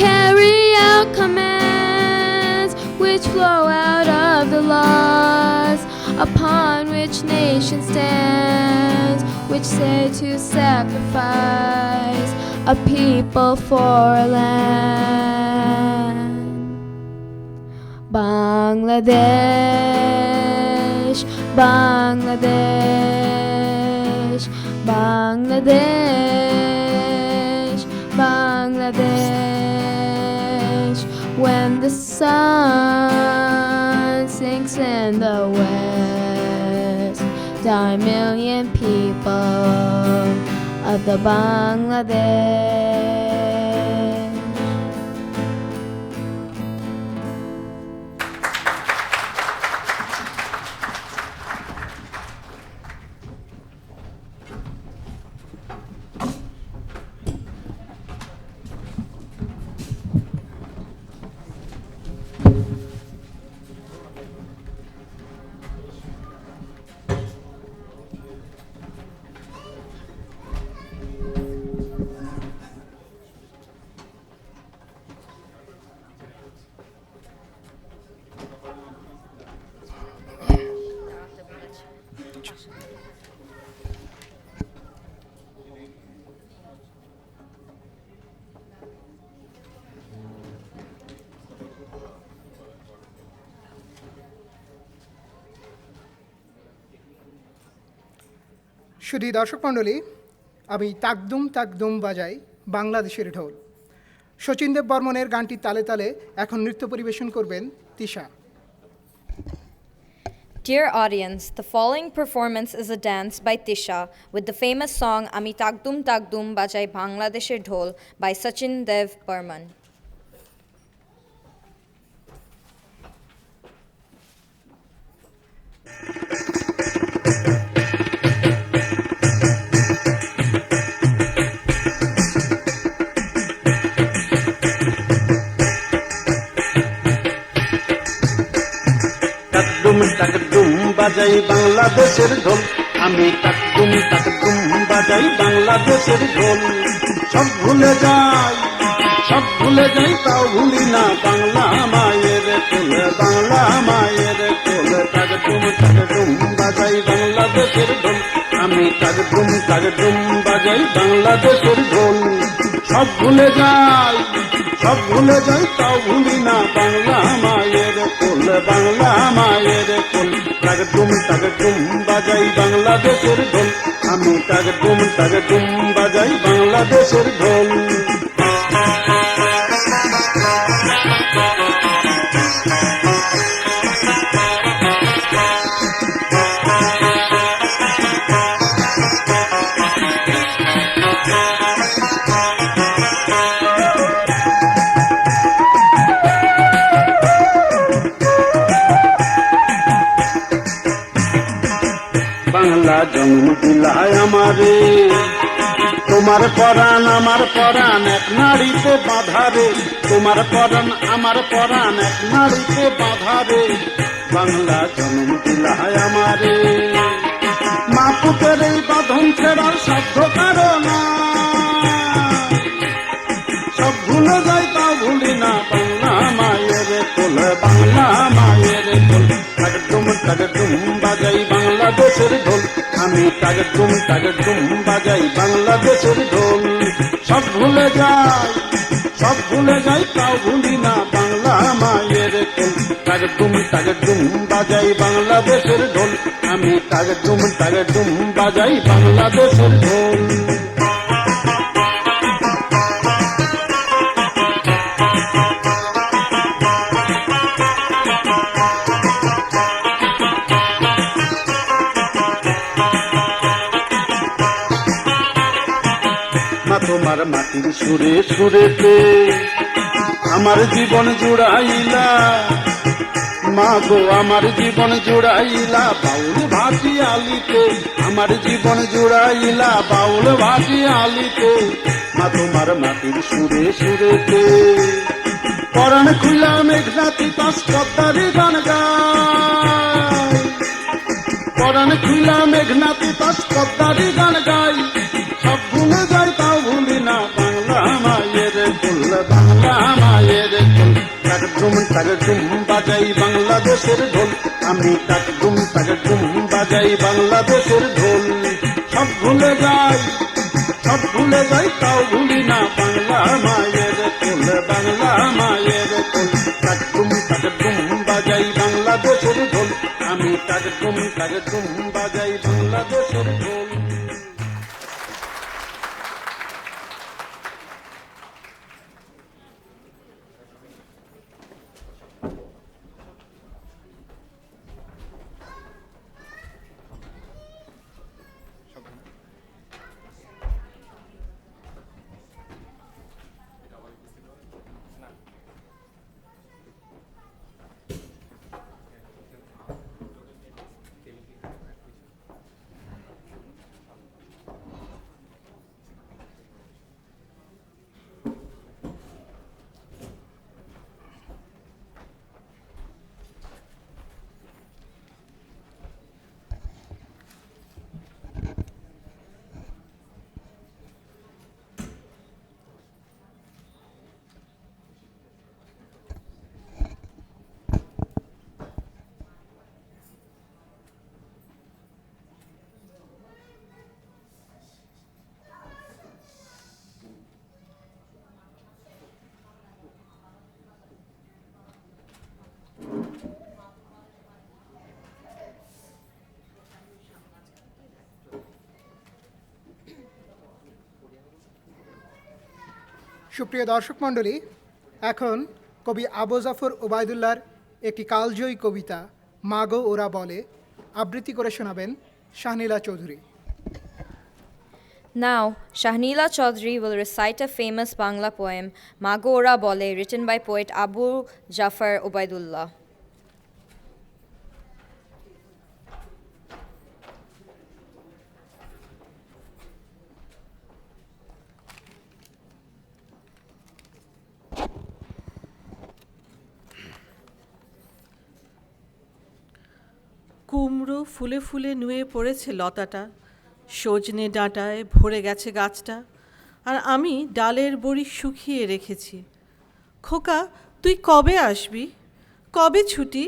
carry out commands which flow out of the laws upon which nation stands, which say to sacrifice a people for a land. Bangladesh, Bangladesh, Bangladesh, Bangladesh. When the sun sinks in the west, die a million people of the Bangladesh. শুধু দর্শক মণ্ডলী, আমি তাকদুম তাকদুম বাজাই বাংলাদেশের ঢোল। শচীন দেব বর্মনের গানটির তালে তালে এখন নৃত্য পরিবেশন করবেন Tisha. Dear audience, the following performance is a dance by Tisha with the famous song Ami Takdum Takdum Bajai Bangladesher Dhol by Sachin Dev Burman. টাক ডুম বাজাই বাংলাদেশের ঢোল, আমি টাক ডুম বাজাই বাংলাদেশের ঢোল। সব ভুলে যাই, সব ভুলে যাই, তাও ভুলি না বাংলা মায়ের কোল, বাংলা মায়ের কোল। টাক ডুম বাজাই বাংলাদেশের ঢোল, আমি টাক ডুম বাজাই বাংলাদেশের ঢোল। সব ভুলে যাই, সব ভুলে যাই, তাও ভুলি না বাংলা মায়ের কোল, বাংলা মায়ের কোল। টাক ডুম বাজাই বাংলাদেশের ঢোল, আমি টাক ডুম বাজাই বাংলাদেশের ঢোল। বাংলা জন্ম দিলায় আমারে, তোমার পরাণ আমার পরাণ এক নাড়িতে বাঁধারে, তোমার পরাণ আমার পরাণ এক নাড়িতে বাঁধারে। বাংলা জন্ম দিলায় আমারে, মা পুতের এই বাঁধন ছেড়ার সাধ্য কারণ, সব ভুলে যাই তাও ভুলি না বাংলা মায়ের কোল, বাংলা মায়ের কোল। টাক ডুম বাজাই বাংলাদেশের ঢোল, আমি টাক ডুম বাজাই বাংলাদেশের ঢোল। সব ভুলে যাই, সব ভুলে যাই, তাও ভুলি না বাংলা মায়ের কোল। টাক ডুম বাজাই বাংলাদেশের ঢোল, আমি টাক ডুম বাজাই বাংলাদেশের ঢোল। তোমার মাটির সুরে সুরেতে আমার জীবন জুড়াইলা, মা গো আমার জীবন জুড়াইলা বাউল ভাটি আলিতে, আমার জীবন জুড়াইলা বাউল ভাটি আলিতে। মা তোমার মাটির সুরে সুরেতে পরাণ খুইলা মেঘনাতি পাশ পদ্মারি গান গাই, পরাণ খুইলা মেঘনাতি পাশ পদ্মারি গান গাই। সব ভুলে যাই তাও ভুলি না বাংলা মায়ের কোল, বাংলা মায়ের কোল। টাক ডুম বাজাই বাংলাদেশের ঢোল, আমি টাক ডুম বাজাই বাংলাদেশের ঢোল। সব ভুলে যাই, সব ভুলে যাই, তাও ভুলি না বাংলা মায়ের কোল, বাংলা মায়ের কোল। টাক ডুম বাজাই বাংলাদেশের ঢোল, আমি টাক ডুম বাজাই বাংলাদেশের ঢোল। সুপ্রিয় দর্শক মণ্ডলী, এখন কবি আবু জাফর ওবায়দুল্লাহর একটি কালজয়ী কবিতা মাগো ওরা বলে আবৃত্তি করে শোনাবেন শাহনীলা Chowdhury. Now, Shahnila Chaudhary will recite a famous Bangla poem, Mago Ora Bole, written by poet Abu Jafar Obaidullah. কুমড়ো ফুলে ফুলে নুয়ে পড়েছে লতাটা, সজনে ডাঁটায় ভরে গেছে গাছটা, আর আমি ডালের বড়ি শুকিয়ে রেখেছি। খোকা, তুই কবে আসবি? কবে ছুটি?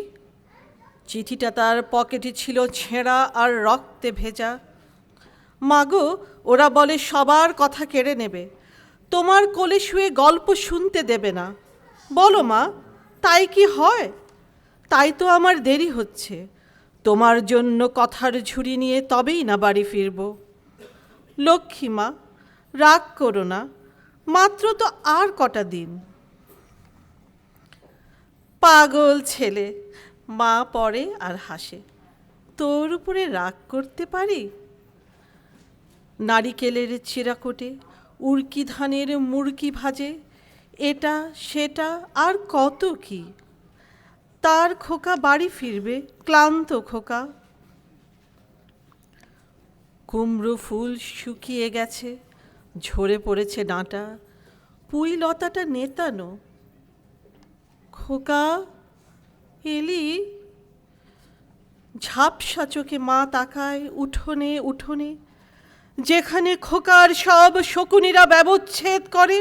চিঠিটা তার পকেটে ছিল ছেঁড়া আর রক্তে ভেজা। মাগো, ওরা বলে সবার কথা কেড়ে নেবে, তোমার কোলে শুয়ে গল্প শুনতে দেবে না। বলো মা, তাই কি হয়? তাই তো আমার দেরি হচ্ছে, তোমার জন্য কথার ঝুড়ি নিয়ে তবেই না বাড়ি ফিরব। লক্ষ্মী মা, রাগ করো না, মাত্র তো আর কটা দিন। পাগল ছেলে, মা পড়ে আর হাসে। তোর উপরে রাগ করতে পারি? নারিকেলের চিরাকোটে উড়কি ধানের মুড়কি ভাজে, এটা সেটা আর কত কি। তার খোকা বাড়ি ফিরবে, ক্লান্ত খোকা। কুমড়ো ফুল শুকিয়ে গেছে, ঝরে পড়েছে ডাঁটা, পুঁই লতাটা নেতানো। খোকা, এলি? ঝাপসা চোখে মা তাকায় উঠোনে উঠোনে, যেখানে খোকার সব শকুনিরা ব্যবচ্ছেদ করে।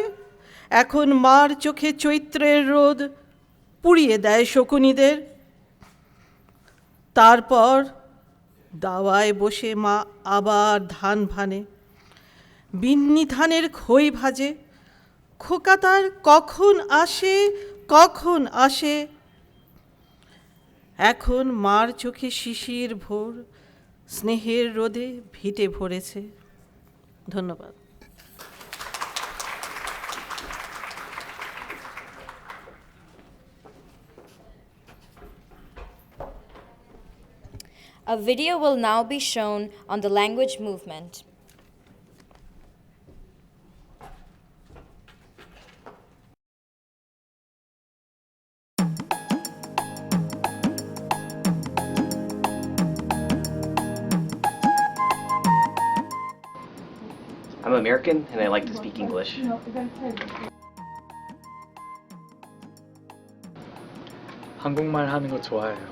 এখন মার চোখে চৈত্রের রোদ পুড়িয়ে দেয় শকুনিদের। তারপর দাওয়ায় বসে মা আবার ধান ভানে, বিন্নি ধানের খই ভাজে। খোকা তার কখন আসে, কখন আসে। এখন মার চোখে শিশির ভোর, স্নেহের রোদে ভিটে ভরেছে। ধন্যবাদ। A video will now be shown on the language movement. I'm American and I like to speak English. 한국말 하는 거 좋아해요.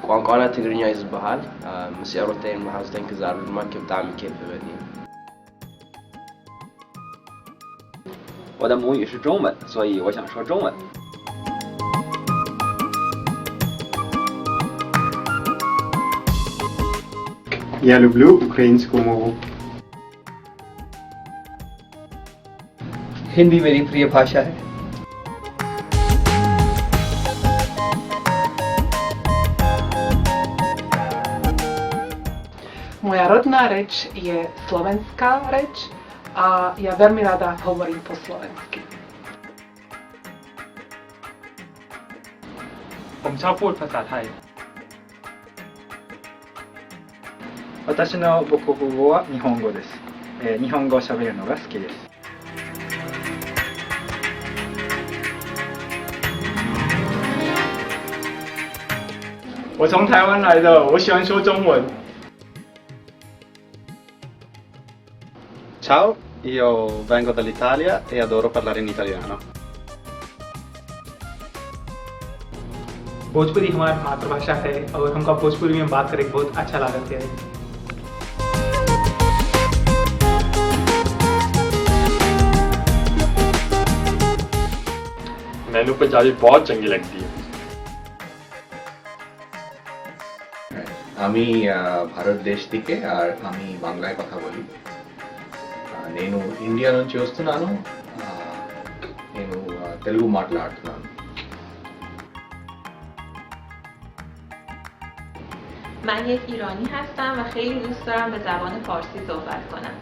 ቋንቋና ትግርኛ እዩ ዝበሃል ምስ ኤሮፕላን መሓዝተን ክዛረብ ድማ ብጣዕሚ ከፍ ይበኒ። 我的母语是中文，所以我想说中文。 Я люблю украинскую мову. Hindi मेरी प्रिय भाषा है। Moja rodná reč je slovenská reč a ja veľmi rada hovorím po slovensky. ผมชอบพูดภาษาไทย 私の母国語は日本語です。日本語を喋るのが好きです。我从台湾来的，我喜欢说中文。Ciao, io vengo dall'Italia e adoro parlare in italiano. Bhojpuri हमारी मातृभाषा है और हमको भोजपुरी में बात करके बहुत अच्छा लगता है। मैनू पंजाबी बहुत चंगी लगती है। আমি ভারত దేశ్ থেকে আর আমি বাংলায় কথা বলি. నేను ఇండియా నుంచి వస్తున్నాను. నేను తెలుగు మాట్లాడుతున్నాను. من یک ایرانی هستم و خیلی دوست دارم به زبان فارسی صحبت کنم.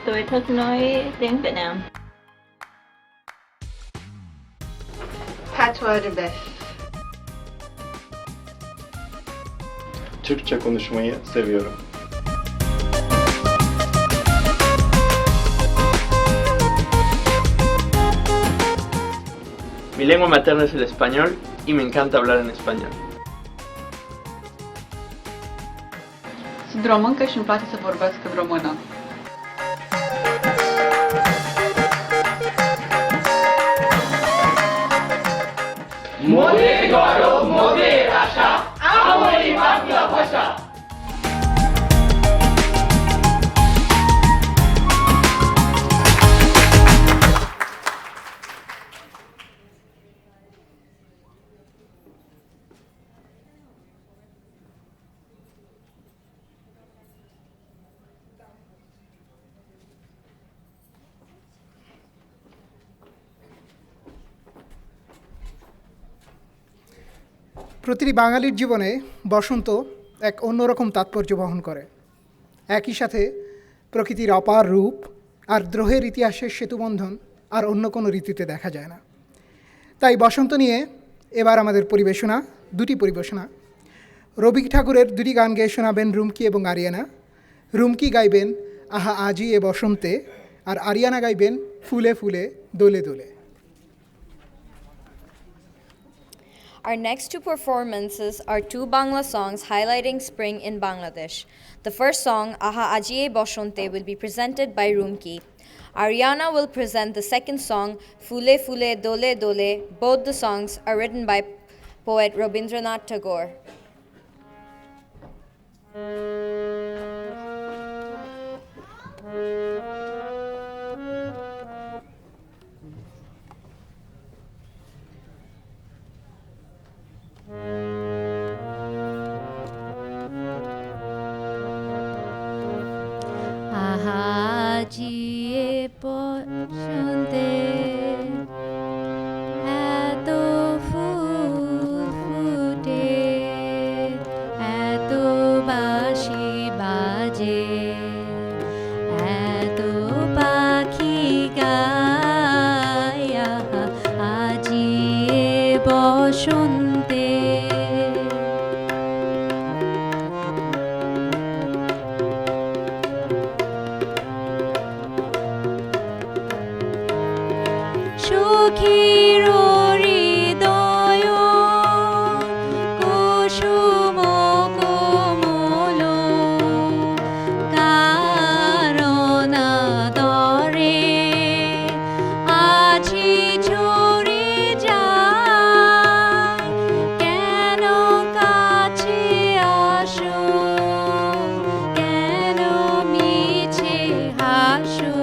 Tôi thích nói tiếng Việt Nam. Patois de Bes. Türkçe konuşmayı seviyorum. Mi lengua materna es el español y me encanta hablar en español. Sunt româncă și îmi place să vorbesc în română. মোদের গর্ব মোদের আশা আমারই বাংলা ভাষা। প্রতিটি বাঙালির জীবনে বসন্ত এক অন্যরকম তাৎপর্য বহন করে। একই সাথে প্রকৃতির অপার রূপ আর দ্রোহের ইতিহাসের সেতুবন্ধন আর অন্য কোনো ঋতুতে দেখা যায় না। তাই বসন্ত নিয়ে এবার আমাদের দুটি পরিবেশনা। রবি ঠাকুরের দুটি গান গেয়ে শোনাবেন রুমকি এবং আরিয়ানা। রুমকি গাইবেন আহা আজি এ বসন্তে, আর আরিয়ানা গাইবেন ফুলে ফুলে দোলে দোলে। Our next two performances are two Bangla songs highlighting spring in Bangladesh. The first song, Aha Ajiye Boshonte, will be presented by Rumki. Ariana will present the second song, Fule Fule Dole Dole. Both the songs are written by poet Rabindranath Tagore. আজিয়ে বসন্তে এত ফুল ফুটে, এত বাঁশি বাজে, এত পাখি গায়, আজিয়ে বসন্তে। সখীর হৃদয় কুসুম কোমল, কারণা দরে আজি ঝরে যায়, কেন কাছে আসো, কেন মিছে হাসো,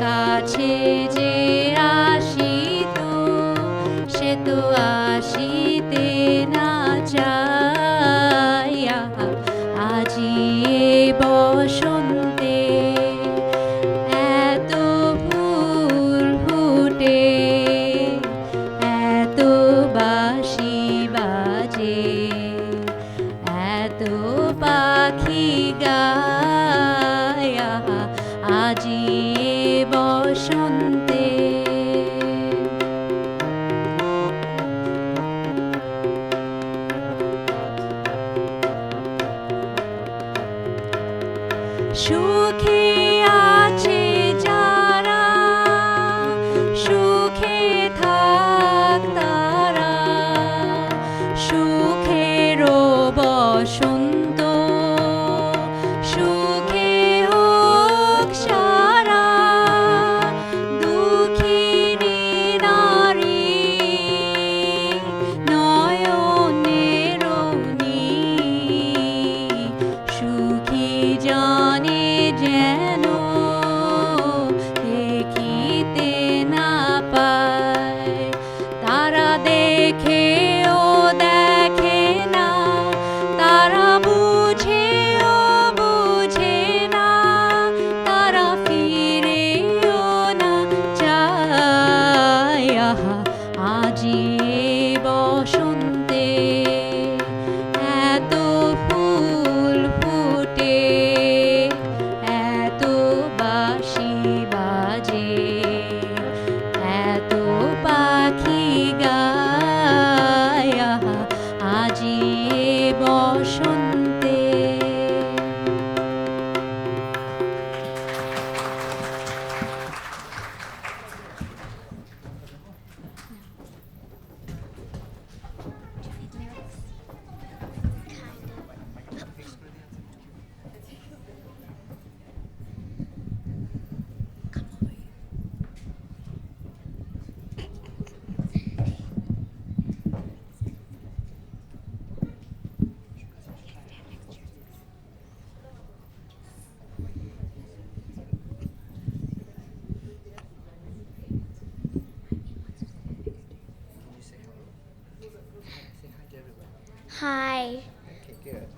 কাছে যে আসিত সে তো আসিতে না চায়, আজি এ বসন্তে এত ফুল ফুটে, এত বাঁশি বাজে, এত পাখি গায়, আজি এ বসন্তে। সুখে আছে যারা, সুখে থাক তারা, সুখেরও বসন্ত সুখে হোক সারা, দুঃখিনী নারী নয়নের নীর, সুখী জানে যেন দেখিতে না পায়, তারা দেখেও দেখে না, তারা বুঝেও বুঝে না, তারা ফিরেও না চায়, আজি এ বসন্তে এত ফুল ফুটে, এত Hi. Okay, good.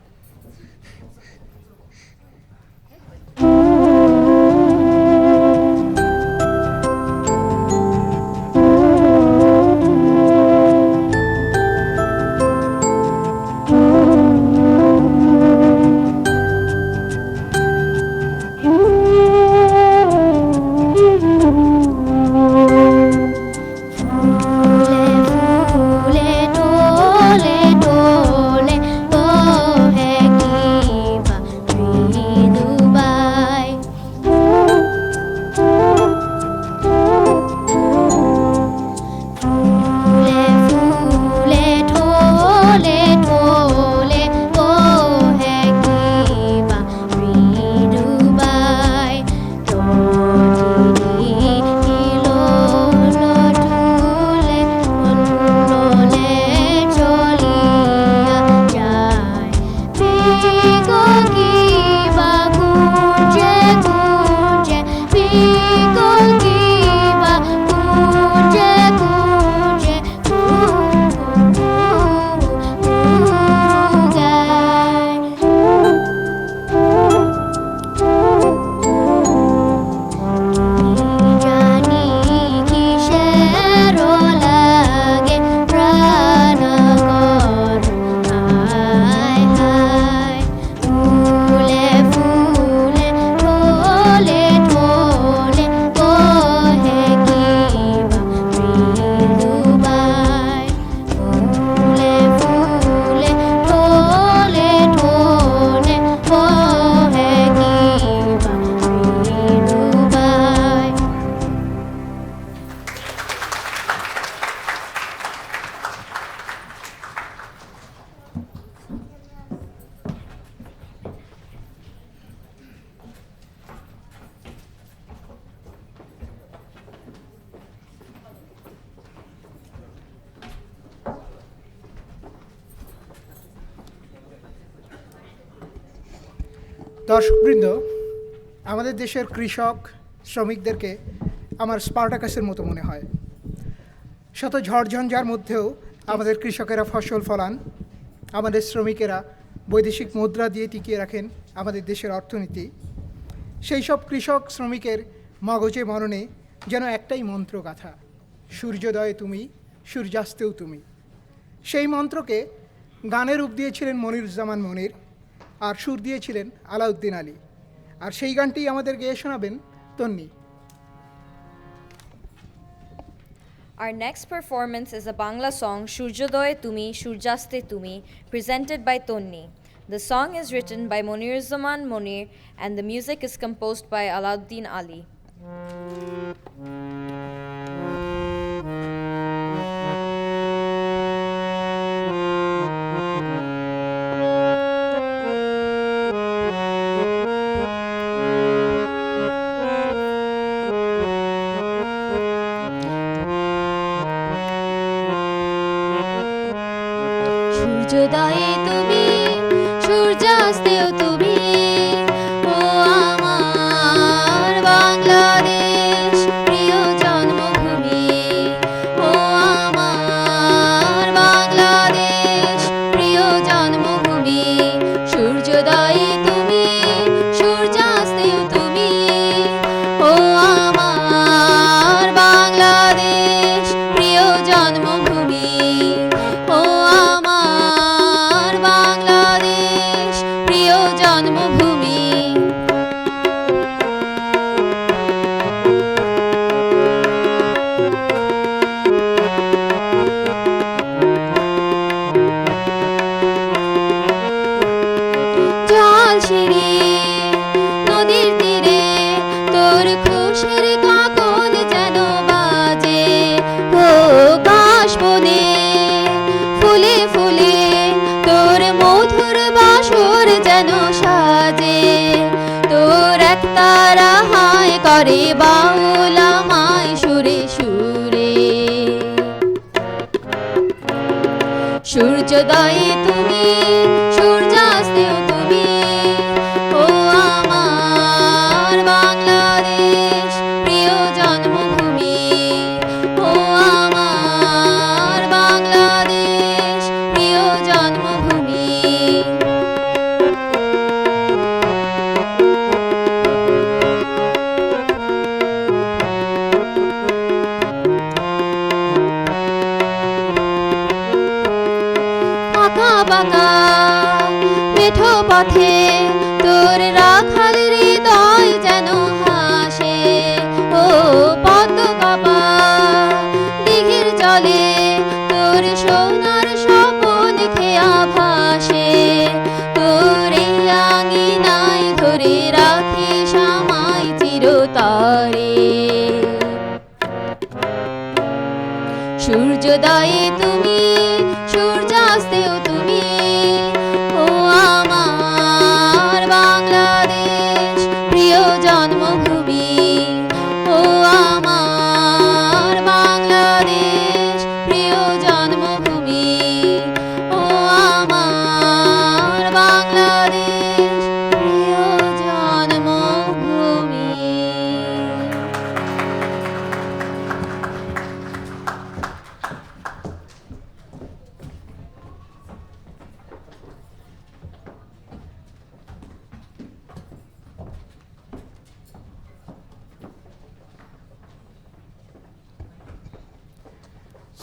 দর্শকবৃন্দ, আমাদের দেশের কৃষক শ্রমিকদেরকে আমার স্পার্টাকাসের মতো মনে হয়। শত ঝড়ঝঞ্ঝার মধ্যেও আমাদের কৃষকেরা ফসল ফলান, আমাদের শ্রমিকেরা বৈদেশিক মুদ্রা দিয়ে টিকিয়ে রাখেন আমাদের দেশের অর্থনীতি। সেই সব কৃষক শ্রমিকের মগজে মননে যেন একটাই মন্ত্র গাথা, সূর্যোদয়ে তুমি, সূর্যাস্তেও তুমি। সেই মন্ত্রকে গানের রূপ দিয়েছিলেন মনিরুজ্জামান মনির, আর সুর দিয়েছিলেন আলাউদ্দিন আলী। আর সেই গানটি আমাদের গেয়ে শোনাবেন তন্নি। Our next performance is a Bangla song, Surjodoye Tumi, Surjaste Tumi, presented by Tonni. The song is written by Moniruzzaman Monir and the music is composed by Alauddin Ali. সূর্যোদয়ে তুমি, সূর্যাস্তেও তুমি, ও আমার বাংলাদেশ প্রিয় জন্মভূমি, ও আমার বাংলাদেশ প্রিয় জন্মভূমি। সূর্যোদয়ে তুমি, সূর্যাস্তেও তুমি, ও আমার বাংলাদেশ প্রিয় জন্মভূমি, ও আমার বাংলাদেশ প্রিয় জন্মভূমি। জল সিঁড়ি নদীর তীরে তোর খুশের কাকন যেন বাজে, ও কাশ বনে ফুলে ফুলে তোর মধুর বাসর যেন সাজে, তোর এক তারা হায় করে বাউল আমায় সুরে সুরে। সূর্যোদয়ে তুমি, সূর্যাস্তেও তুমি, ও আমার বাংলাদেশ প্রিয় জন্মভূমি, ও আমার বাংলাদেশ প্রিয় জন্মভূমি। সূর্যোদয়ে তুমি, সূর্যাস্তেও তুমি, ও আমার বাংলাদেশ প্রিয় জন্মভূমি, ও আমার বাংলাদেশ প্রিয় জন্মভূমি, ও আমার বাংলাদেশ প্রিয় জন্মভূমি।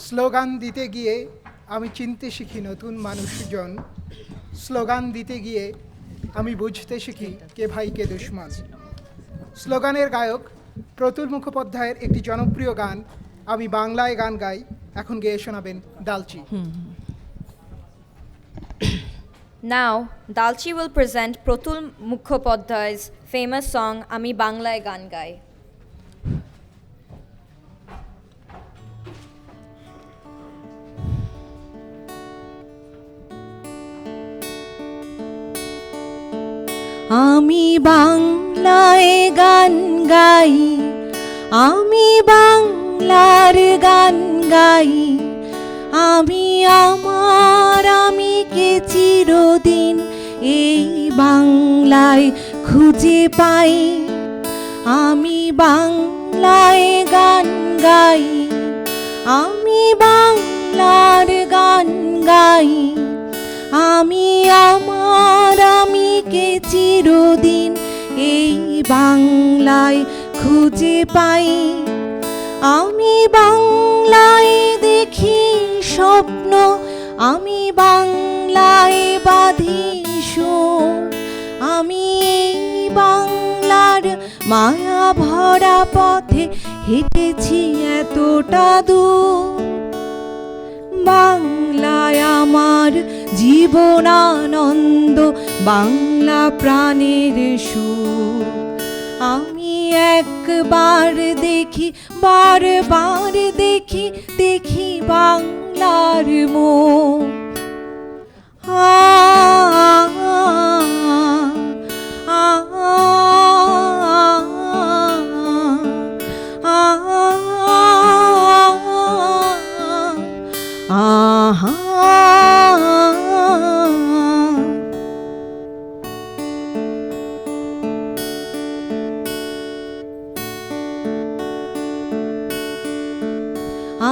স্লোগান দিতে গিয়ে আমি চিনতে শিখি নতুন মানুষজন, স্লোগান দিতে গিয়ে আমি বুঝতে শিখি কে ভাই কে দুশমন। স্লোগানের গায়ক প্রতুল মুখোপাধ্যায়ের একটি জনপ্রিয় গান আমি বাংলায় গান গাই এখন গেয়ে শোনাবেন দালচি। Now, Dalchi will present Protul Mukhopadhyay's famous song Ami Banglay Gan Gai. আমি বাংলায় গান গাই, আমি বাংলার গান গাই, আমি আমার আমিকে চিরদিন এই বাংলায় খুঁজে পাই। আমি বাংলায় গান গাই, আমি বাংলার গান গাই, আমি আমার আমিকে চিরদিন এই বাংলায় খুঁজে পাই। আমি বাংলায় দেখি স্বপ্ন, আমি বাংলায় বাঁধি সুর, আমি এই বাংলার মায়া ভরা পথে হেঁটেছি এতটা দূর। বাংলায় আমার জীবনানন্দ, বাংলা প্রাণের সুর। আমি একবার দেখি, বারবার দেখি, দেখি বাংলার মুখ।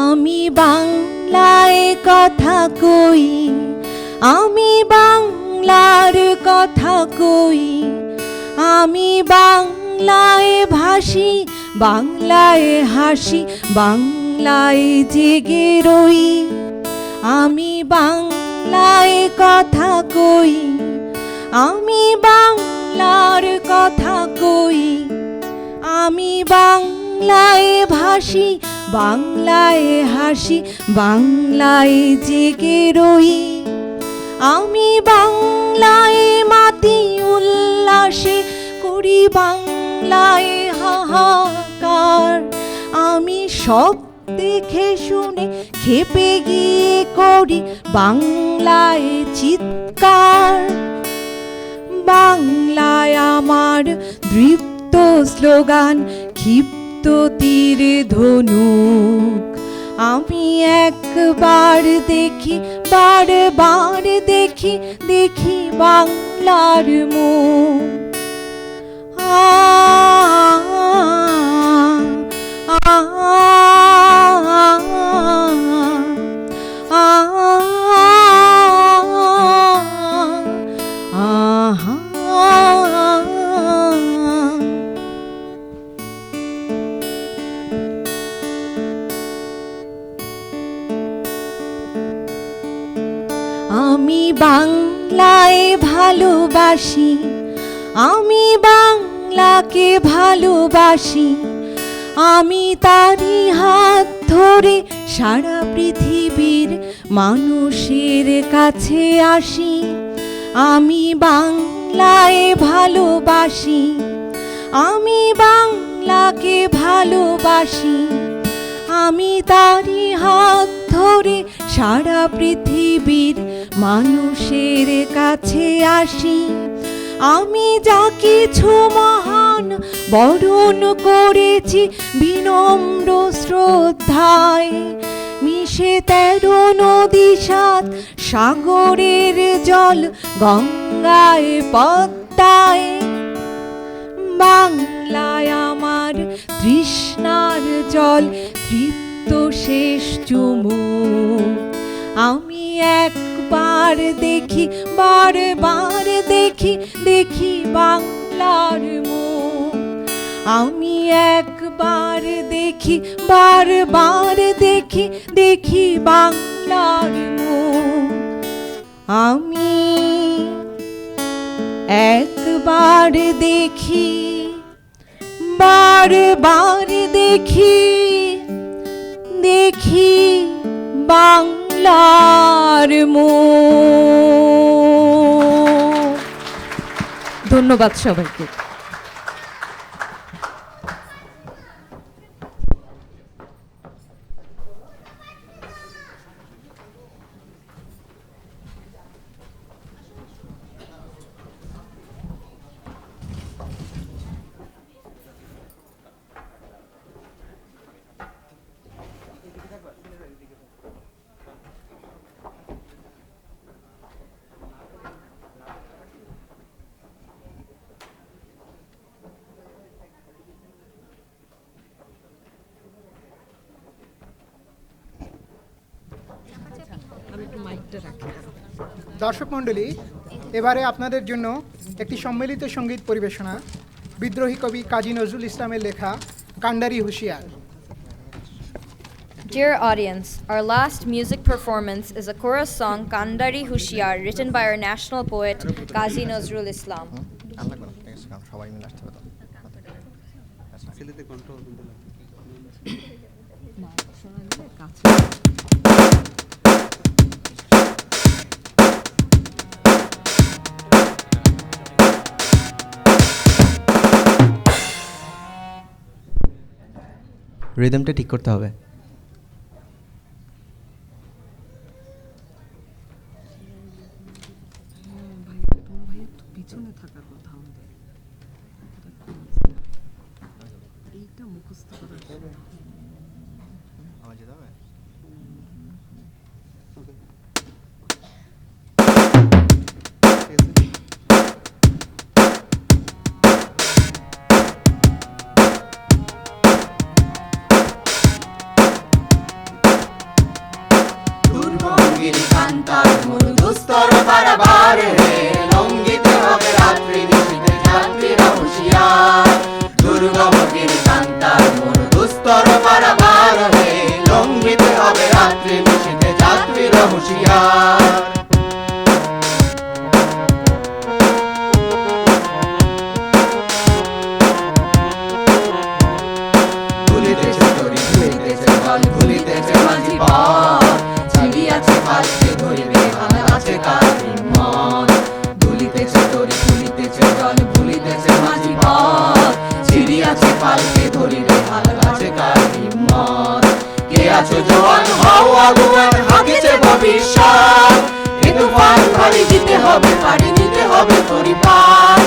আমি বাংলায় কথা কই, আমি বাংলার কথা কই, আমি বাংলায় ভাসি, বাংলায় হাসি, বাংলায় জেগে রই। আমি বাংলায় কথা কই, আমি বাংলার কথা কই, আমি বাংলায় ভাসি, বাংলায় হাসি, বাংলায় জেগে রই। আমি বাংলায় মাতি উল্লাসে করি, বাংলায় হাহাকার। আমি সব দেখে শুনে খেপে গিয়ে করি বাংলায় চিৎকার। বাংলায় আমার দৃপ্ত স্লোগান, ক্ষিপ্ত তীর ধনুক। আমি একবার দেখি, বারবার দেখি, দেখি বাংলার মুখ। আমি বাংলায় ভালোবাসি, আমি বাংলাকে ভালোবাসি, আমি তারই হাত ধরে সারা পৃথিবীর মানুষের কাছে আসি। আমি বাংলায় ভালোবাসি, আমি বাংলাকে ভালোবাসি, আমি তারই হাত ধরে সারা পৃথিবীর মানুষের কাছে আসি। আমি যা কিছু মহান বরণ করেছি বিনম্র শ্রদ্ধায়, মিশে 13 নদী 7 সাগরের জল গঙ্গায় পদ্মায়। বাংলায় আমার তৃষ্ণার জল তৃপ্ত শেষ চুমুক। আমি একবার দেখি বারবার দেখি দেখি বাংলার মুখ। আমি একবার দেখি বারবার দেখি দেখি বাংলার মুখ। আমি একবার দেখি বারবার দেখি দেখি বাংলার মুখ। ধন্যবাদ সবাইকে। দর্শক মণ্ডলী, এবারে আপনাদের জন্য একটি সম্মিলিত সঙ্গীত পরিবেশনা বিদ্রোহী কবি কাজী নজরুল ইসলামের লেখা কান্ডারি হুঁশিয়ার। Dear audience, our last music performance is a chorus song Kandari Hushiyar, written by our national poet Qazi Nazrul Islam. রিদমটা ঠিক করতে হবে। পিছনে থাকার কথা আমাদের এইটা মুখস্থ করার আওয়াজ যেতে হবে। দুস্তর বারবার হে লঙ্ঘিতে হবে রাত্রি নিশীথে যাত্রীরা হুঁশিয়ার। দুর্গমগির কান্তার মোর দুস্তর বারবার হে লঙ্ঘিতে হবে রাত্রি নিশীথে যাত্রীরা হুঁশিয়ার। ভুলিতেছে তরি ভুলিতেছে জল ভুলিতেছে মাঝি পথ, ছিড়িয়াছে পালকে ধরিবে হাল আছে কার হিম্মত। ভুলিতেছে তরি ভুলিতেছে জল ভুলিতেছে মাঝি পথ, ছিড়িয়াছে পালকে ধরিবে হাল আছে কার হিম্মত। কে আছো জওয়ান হও আগুয়ান হাঁকেছে ভবিষ্যৎ, এ তুফান ভারী দিতে হবে পাড়ি দিতে হবে তরি পার।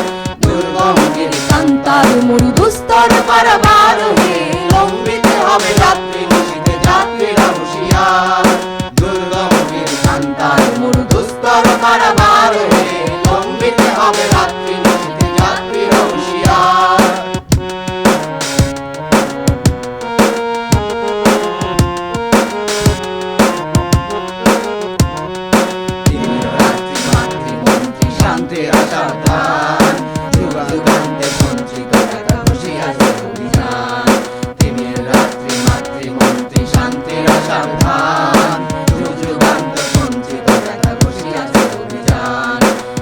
দুর্গমগির কান্তার মরু দুস্তর পারাবার হে লঙ্ঘিতে হবে রাত্রি নিশীথে যাত্রীরা হুঁশিয়ার। দুর্গমগির কান্তার মরু দুস্তর পারাবার হে লঙ্ঘিতে হবে রাত্রি নিশীথে যাত্রীরা হুঁশিয়ার। শান্তির আশার ধান যুগান্তে সঞ্চিত টাকা খুশি আছে অভিযান। দিনের রাত্রি মাতৃমন্ত্রী শান্তির আশার ধান যুগান্ত সঞ্চিত টাকা খুশি আছে অভিযান।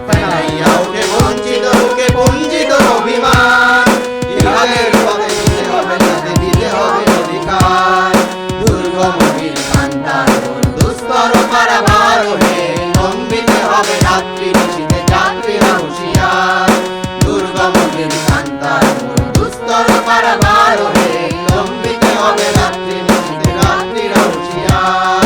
ফেনাইয়া উঠে বঞ্চিত বুকে বঞ্চিত অভিমান, ইহাদের পথে দিতে হবে যাতে দিতে হবে অধিকার। দুর্গমগির কান্তার দুস্তর পারাবার হে লঙ্ঘিতে হবে রাত্রি নিশীথে যাত্রীরা হুঁশিয়ার। দুর্গমগির কান্তার দুস্তর পারাবার হে লঙ্ঘিতে হবে রাত্রি নিশীথে যাত্রীরা হুঁশিয়ার।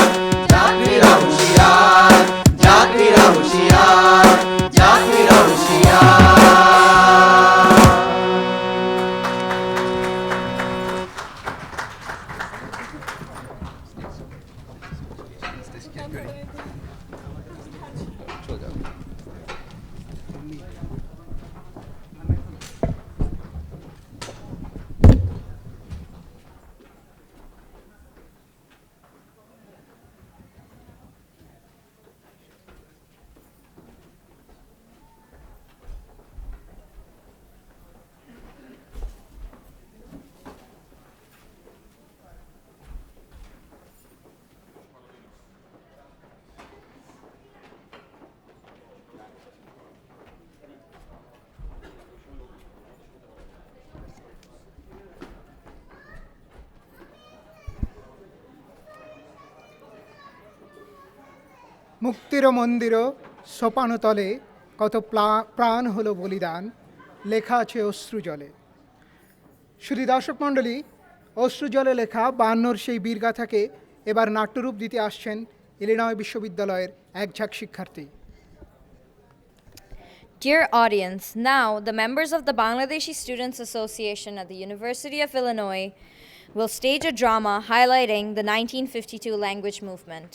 মুক্তির মন্দির সোপানতলে কত প্রাণ হলো বলিদান, লেখা আছে অশ্রুজলে। শুধু দর্শক মণ্ডলী, অশ্রুজলে লেখা 52 সেই বীরগাথাকে এবার নাট্যরূপ দিতে আসছেন ইলিনয় বিশ্ববিদ্যালয়ের এক ঝাঁক শিক্ষার্থী। Dear audience, now the members of the Bangladeshi Students Association at the University of Illinois will stage a drama highlighting the 1952 language movement.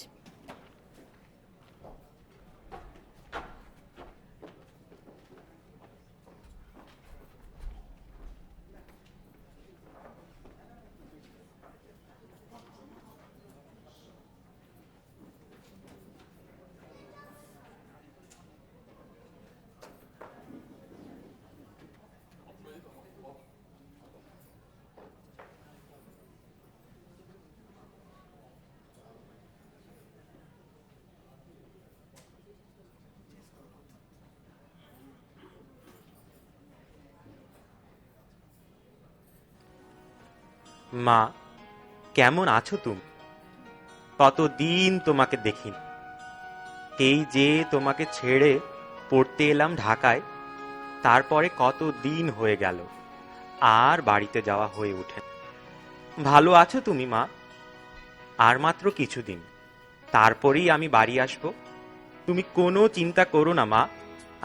মা, কেমন আছো তুমি? কতদিন তোমাকে দেখিনি। এই যে তোমাকে ছেড়ে পড়তে এলাম ঢাকায়, তারপরে কত দিন হয়ে গেল, আর বাড়িতে যাওয়া হয়ে ওঠে। ভালো আছো তুমি মা? আর মাত্র কিছুদিন, তারপরেই আমি বাড়ি আসব। তুমি কোনো চিন্তা করো না মা,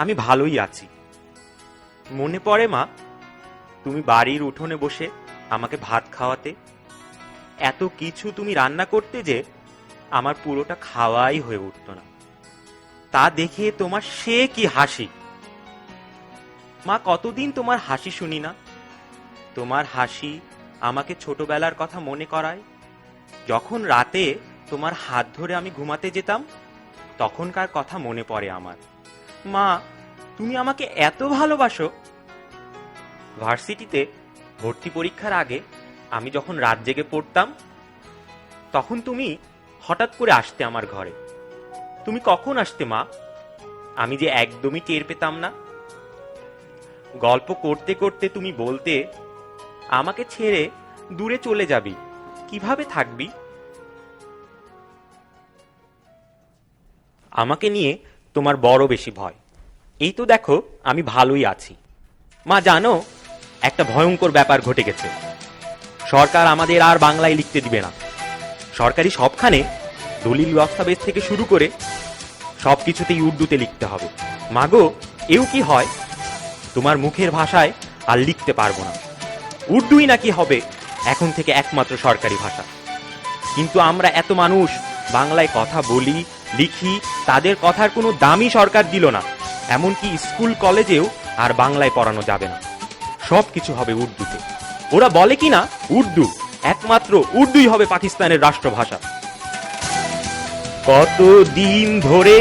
আমি ভালোই আছি। মনে পড়ে মা, তুমি বাড়ির উঠোনে বসে আমাকে ভাত খাওয়াতে। এত কিছু তুমি রান্না করতে যে আমার পুরোটা খাওয়াই হয়ে উঠত না। তা দেখে তোমার সে কি হাসি। মা, কতদিন তোমার হাসি শুনি না। তোমার হাসি আমাকে ছোটবেলার কথা মনে করায়। যখন রাতে তোমার হাত ধরে আমি ঘুমাতে যেতাম, তখনকার কথা মনে পড়ে আমার। মা, তুমি আমাকে এত ভালোবাসো। ভার্সিটিতে ভর্তি পরীক্ষার আগে আমি যখন রাত জেগে পড়তাম, তখন তুমি হঠাৎ করে আসতে আমার ঘরে। তুমি কখন আসতে মা? আমি যে একদমই টের পেতাম না। গল্প করতে করতে তুমি বলতে, আমাকে ছেড়ে দূরে চলে যাবি, কিভাবে থাকবি? আমাকে নিয়ে তোমার বড় বেশি ভয়। এই তো দেখো আমি ভালোই আছি। মা জানো, একটা ভয়ঙ্কর ব্যাপার ঘটে গেছে। সরকার আমাদের আর বাংলায় লিখতে দিবে না। সরকারি সবখানে দলিল দস্তাবেজ থেকে শুরু করে সবকিছুতেই উর্দুতে লিখতে হবে। মাগো, এও কি হয়? তোমার মুখের ভাষায় আর লিখতে পারবো না। উর্দুই নাকি হবে এখন থেকে একমাত্র সরকারি ভাষা। কিন্তু আমরা এত মানুষ বাংলায় কথা বলি, লিখি, তাদের কথার কোনো দামই সরকার দিল না। এমনকি স্কুল কলেজেও আর বাংলায় পড়ানো যাবে না, সবকিছু হবে উর্দুতে। ওরা বলে কি না, উর্দু, একমাত্র উর্দুই হবে পাকিস্তানের রাষ্ট্রভাষা। কতদিন ধরে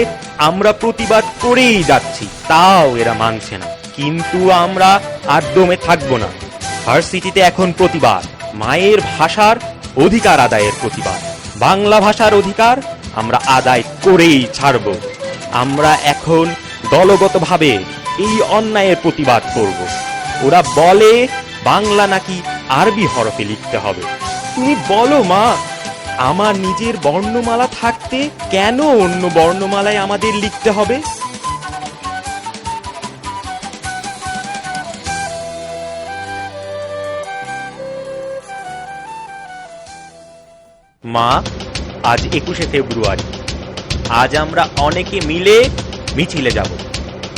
আমরা প্রতিবাদ করেই যাচ্ছি, তাও এরা মানছে না। কিন্তু আমরা আর দমে থাকবো না। ভার্সিটিতে এখন প্রতিবাদ, মায়ের ভাষার অধিকার আদায়ের প্রতিবাদ। বাংলা ভাষার অধিকার আমরা আদায় করেই ছাড়ব। আমরা এখন দলগতভাবে এই অন্যায়ের প্রতিবাদ করব। ওরা বলে বাংলা নাকি আরবি হরফে লিখতে হবে। তুমি বলো মা, আমার নিজের বর্ণমালা থাকতে কেন অন্য বর্ণমালায় আমাদের লিখতে হবে? মা, আজ 21শে ফেব্রুয়ারি। আজ আমরা অনেকে মিলে মিছিলে যাব।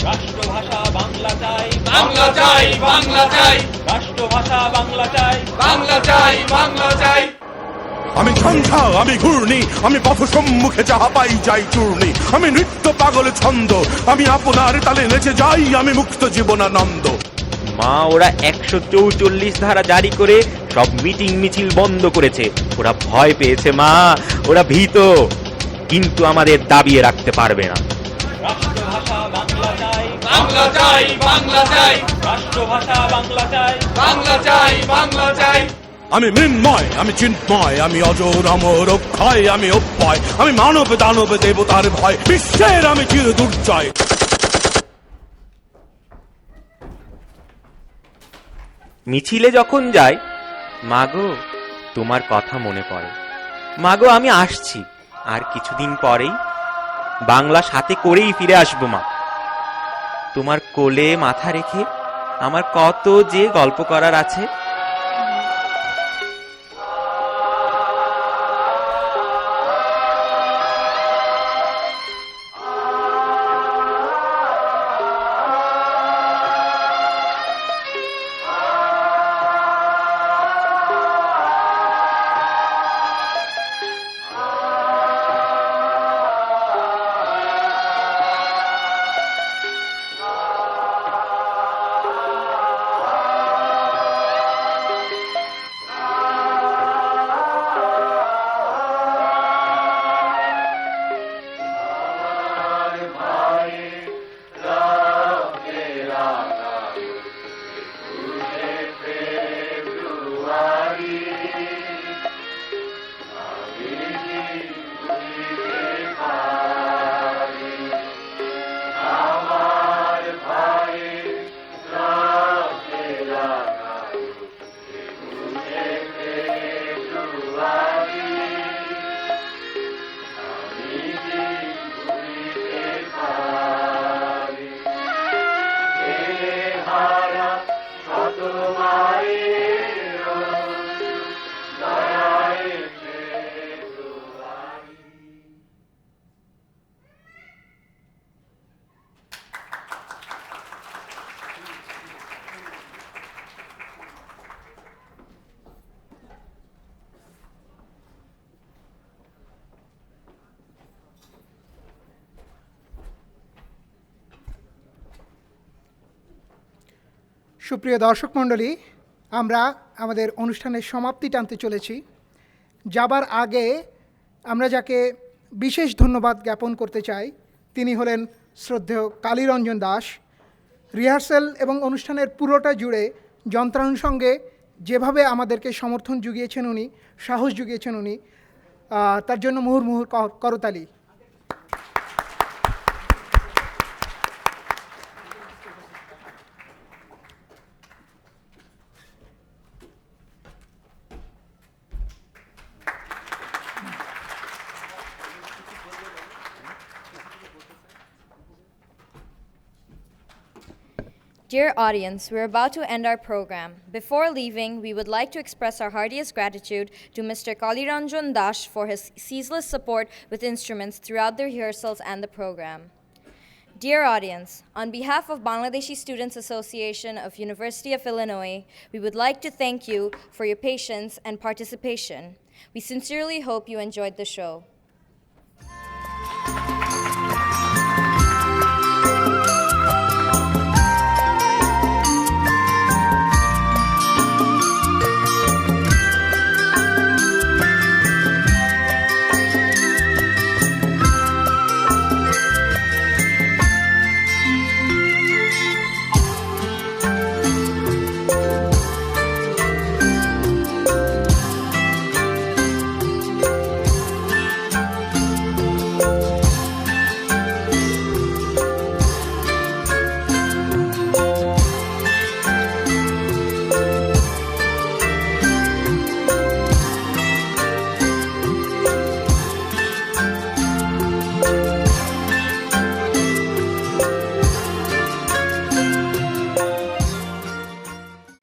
রাষ্ট্রভাষা বাংলা চাই, বাংলা চাই, বাংলা চাই। রাষ্ট্রভাষা বাংলা চাই, বাংলা চাই, বাংলা চাই। আমি ঝঞ্ঝা, আমি ঘূর্ণি, আমি পথ সম্মুখে যাহা পাই যাই চূর্ণি। আমি নৃত্য পাগল ছন্দ, আমি আপনার তালে নেচে যাই, আমি মুক্ত জীবনানন্দ। মা, ওরা 144 ধারা জারি করে সব মিটিং মিছিল বন্ধ করেছে। ওরা ভয় পেয়েছে মা, ওরা ভীত। কিন্তু আমাদের দাবিয়ে রাখতে পারবে না। রাষ্ট্রভাষা বাংলা চাই, বাংলা চাই, বাংলা চাই। রাষ্ট্রভাষা বাংলা চাই, বাংলা চাই, বাংলা চাই। আমি মৃন্ময়, আমি চিন্ময়, আমি অজর অমর অক্ষয়, আমি অব্যয়, আমি মানব দানব দেবতার ভয়, বিশ্বের আমি চির দুর্জয়। মিছিলে যখন যাই, মাগো তোমার কথা মনে পড়ে। মাগো, আমি আসছি আর কিছুদিন পরেই। বাংলা সাথে করেই ফিরে আসবো মা। তোমার কোলে মাথা রেখে আমার কত যে গল্প করার আছে। সুপ্রিয় দর্শক মণ্ডলী, আমরা আমাদের অনুষ্ঠানের সমাপ্তি টানতে চলেছি। যাবার আগে আমরা যাকে বিশেষ ধন্যবাদ জ্ঞাপন করতে চাই তিনি হলেন শ্রদ্ধেয় কালীরঞ্জন দাস। রিহার্সাল এবং অনুষ্ঠানের পুরোটা জুড়ে যন্ত্রানুষঙ্গে যেভাবে আমাদেরকে সমর্থন জুগিয়েছেন উনি, সাহস জুগিয়েছেন উনি, তার জন্য মুহুর্মুহুর করতালি। Dear audience, we're about to end our program. Before leaving, we would like to express our heartiest gratitude to Mr. Kaliranjan Dash for his ceaseless support with instruments throughout the rehearsals and the program. Dear audience, on behalf of Bangladeshi Students Association of University of Illinois, we would like to thank you for your patience and participation. We sincerely hope you enjoyed the show.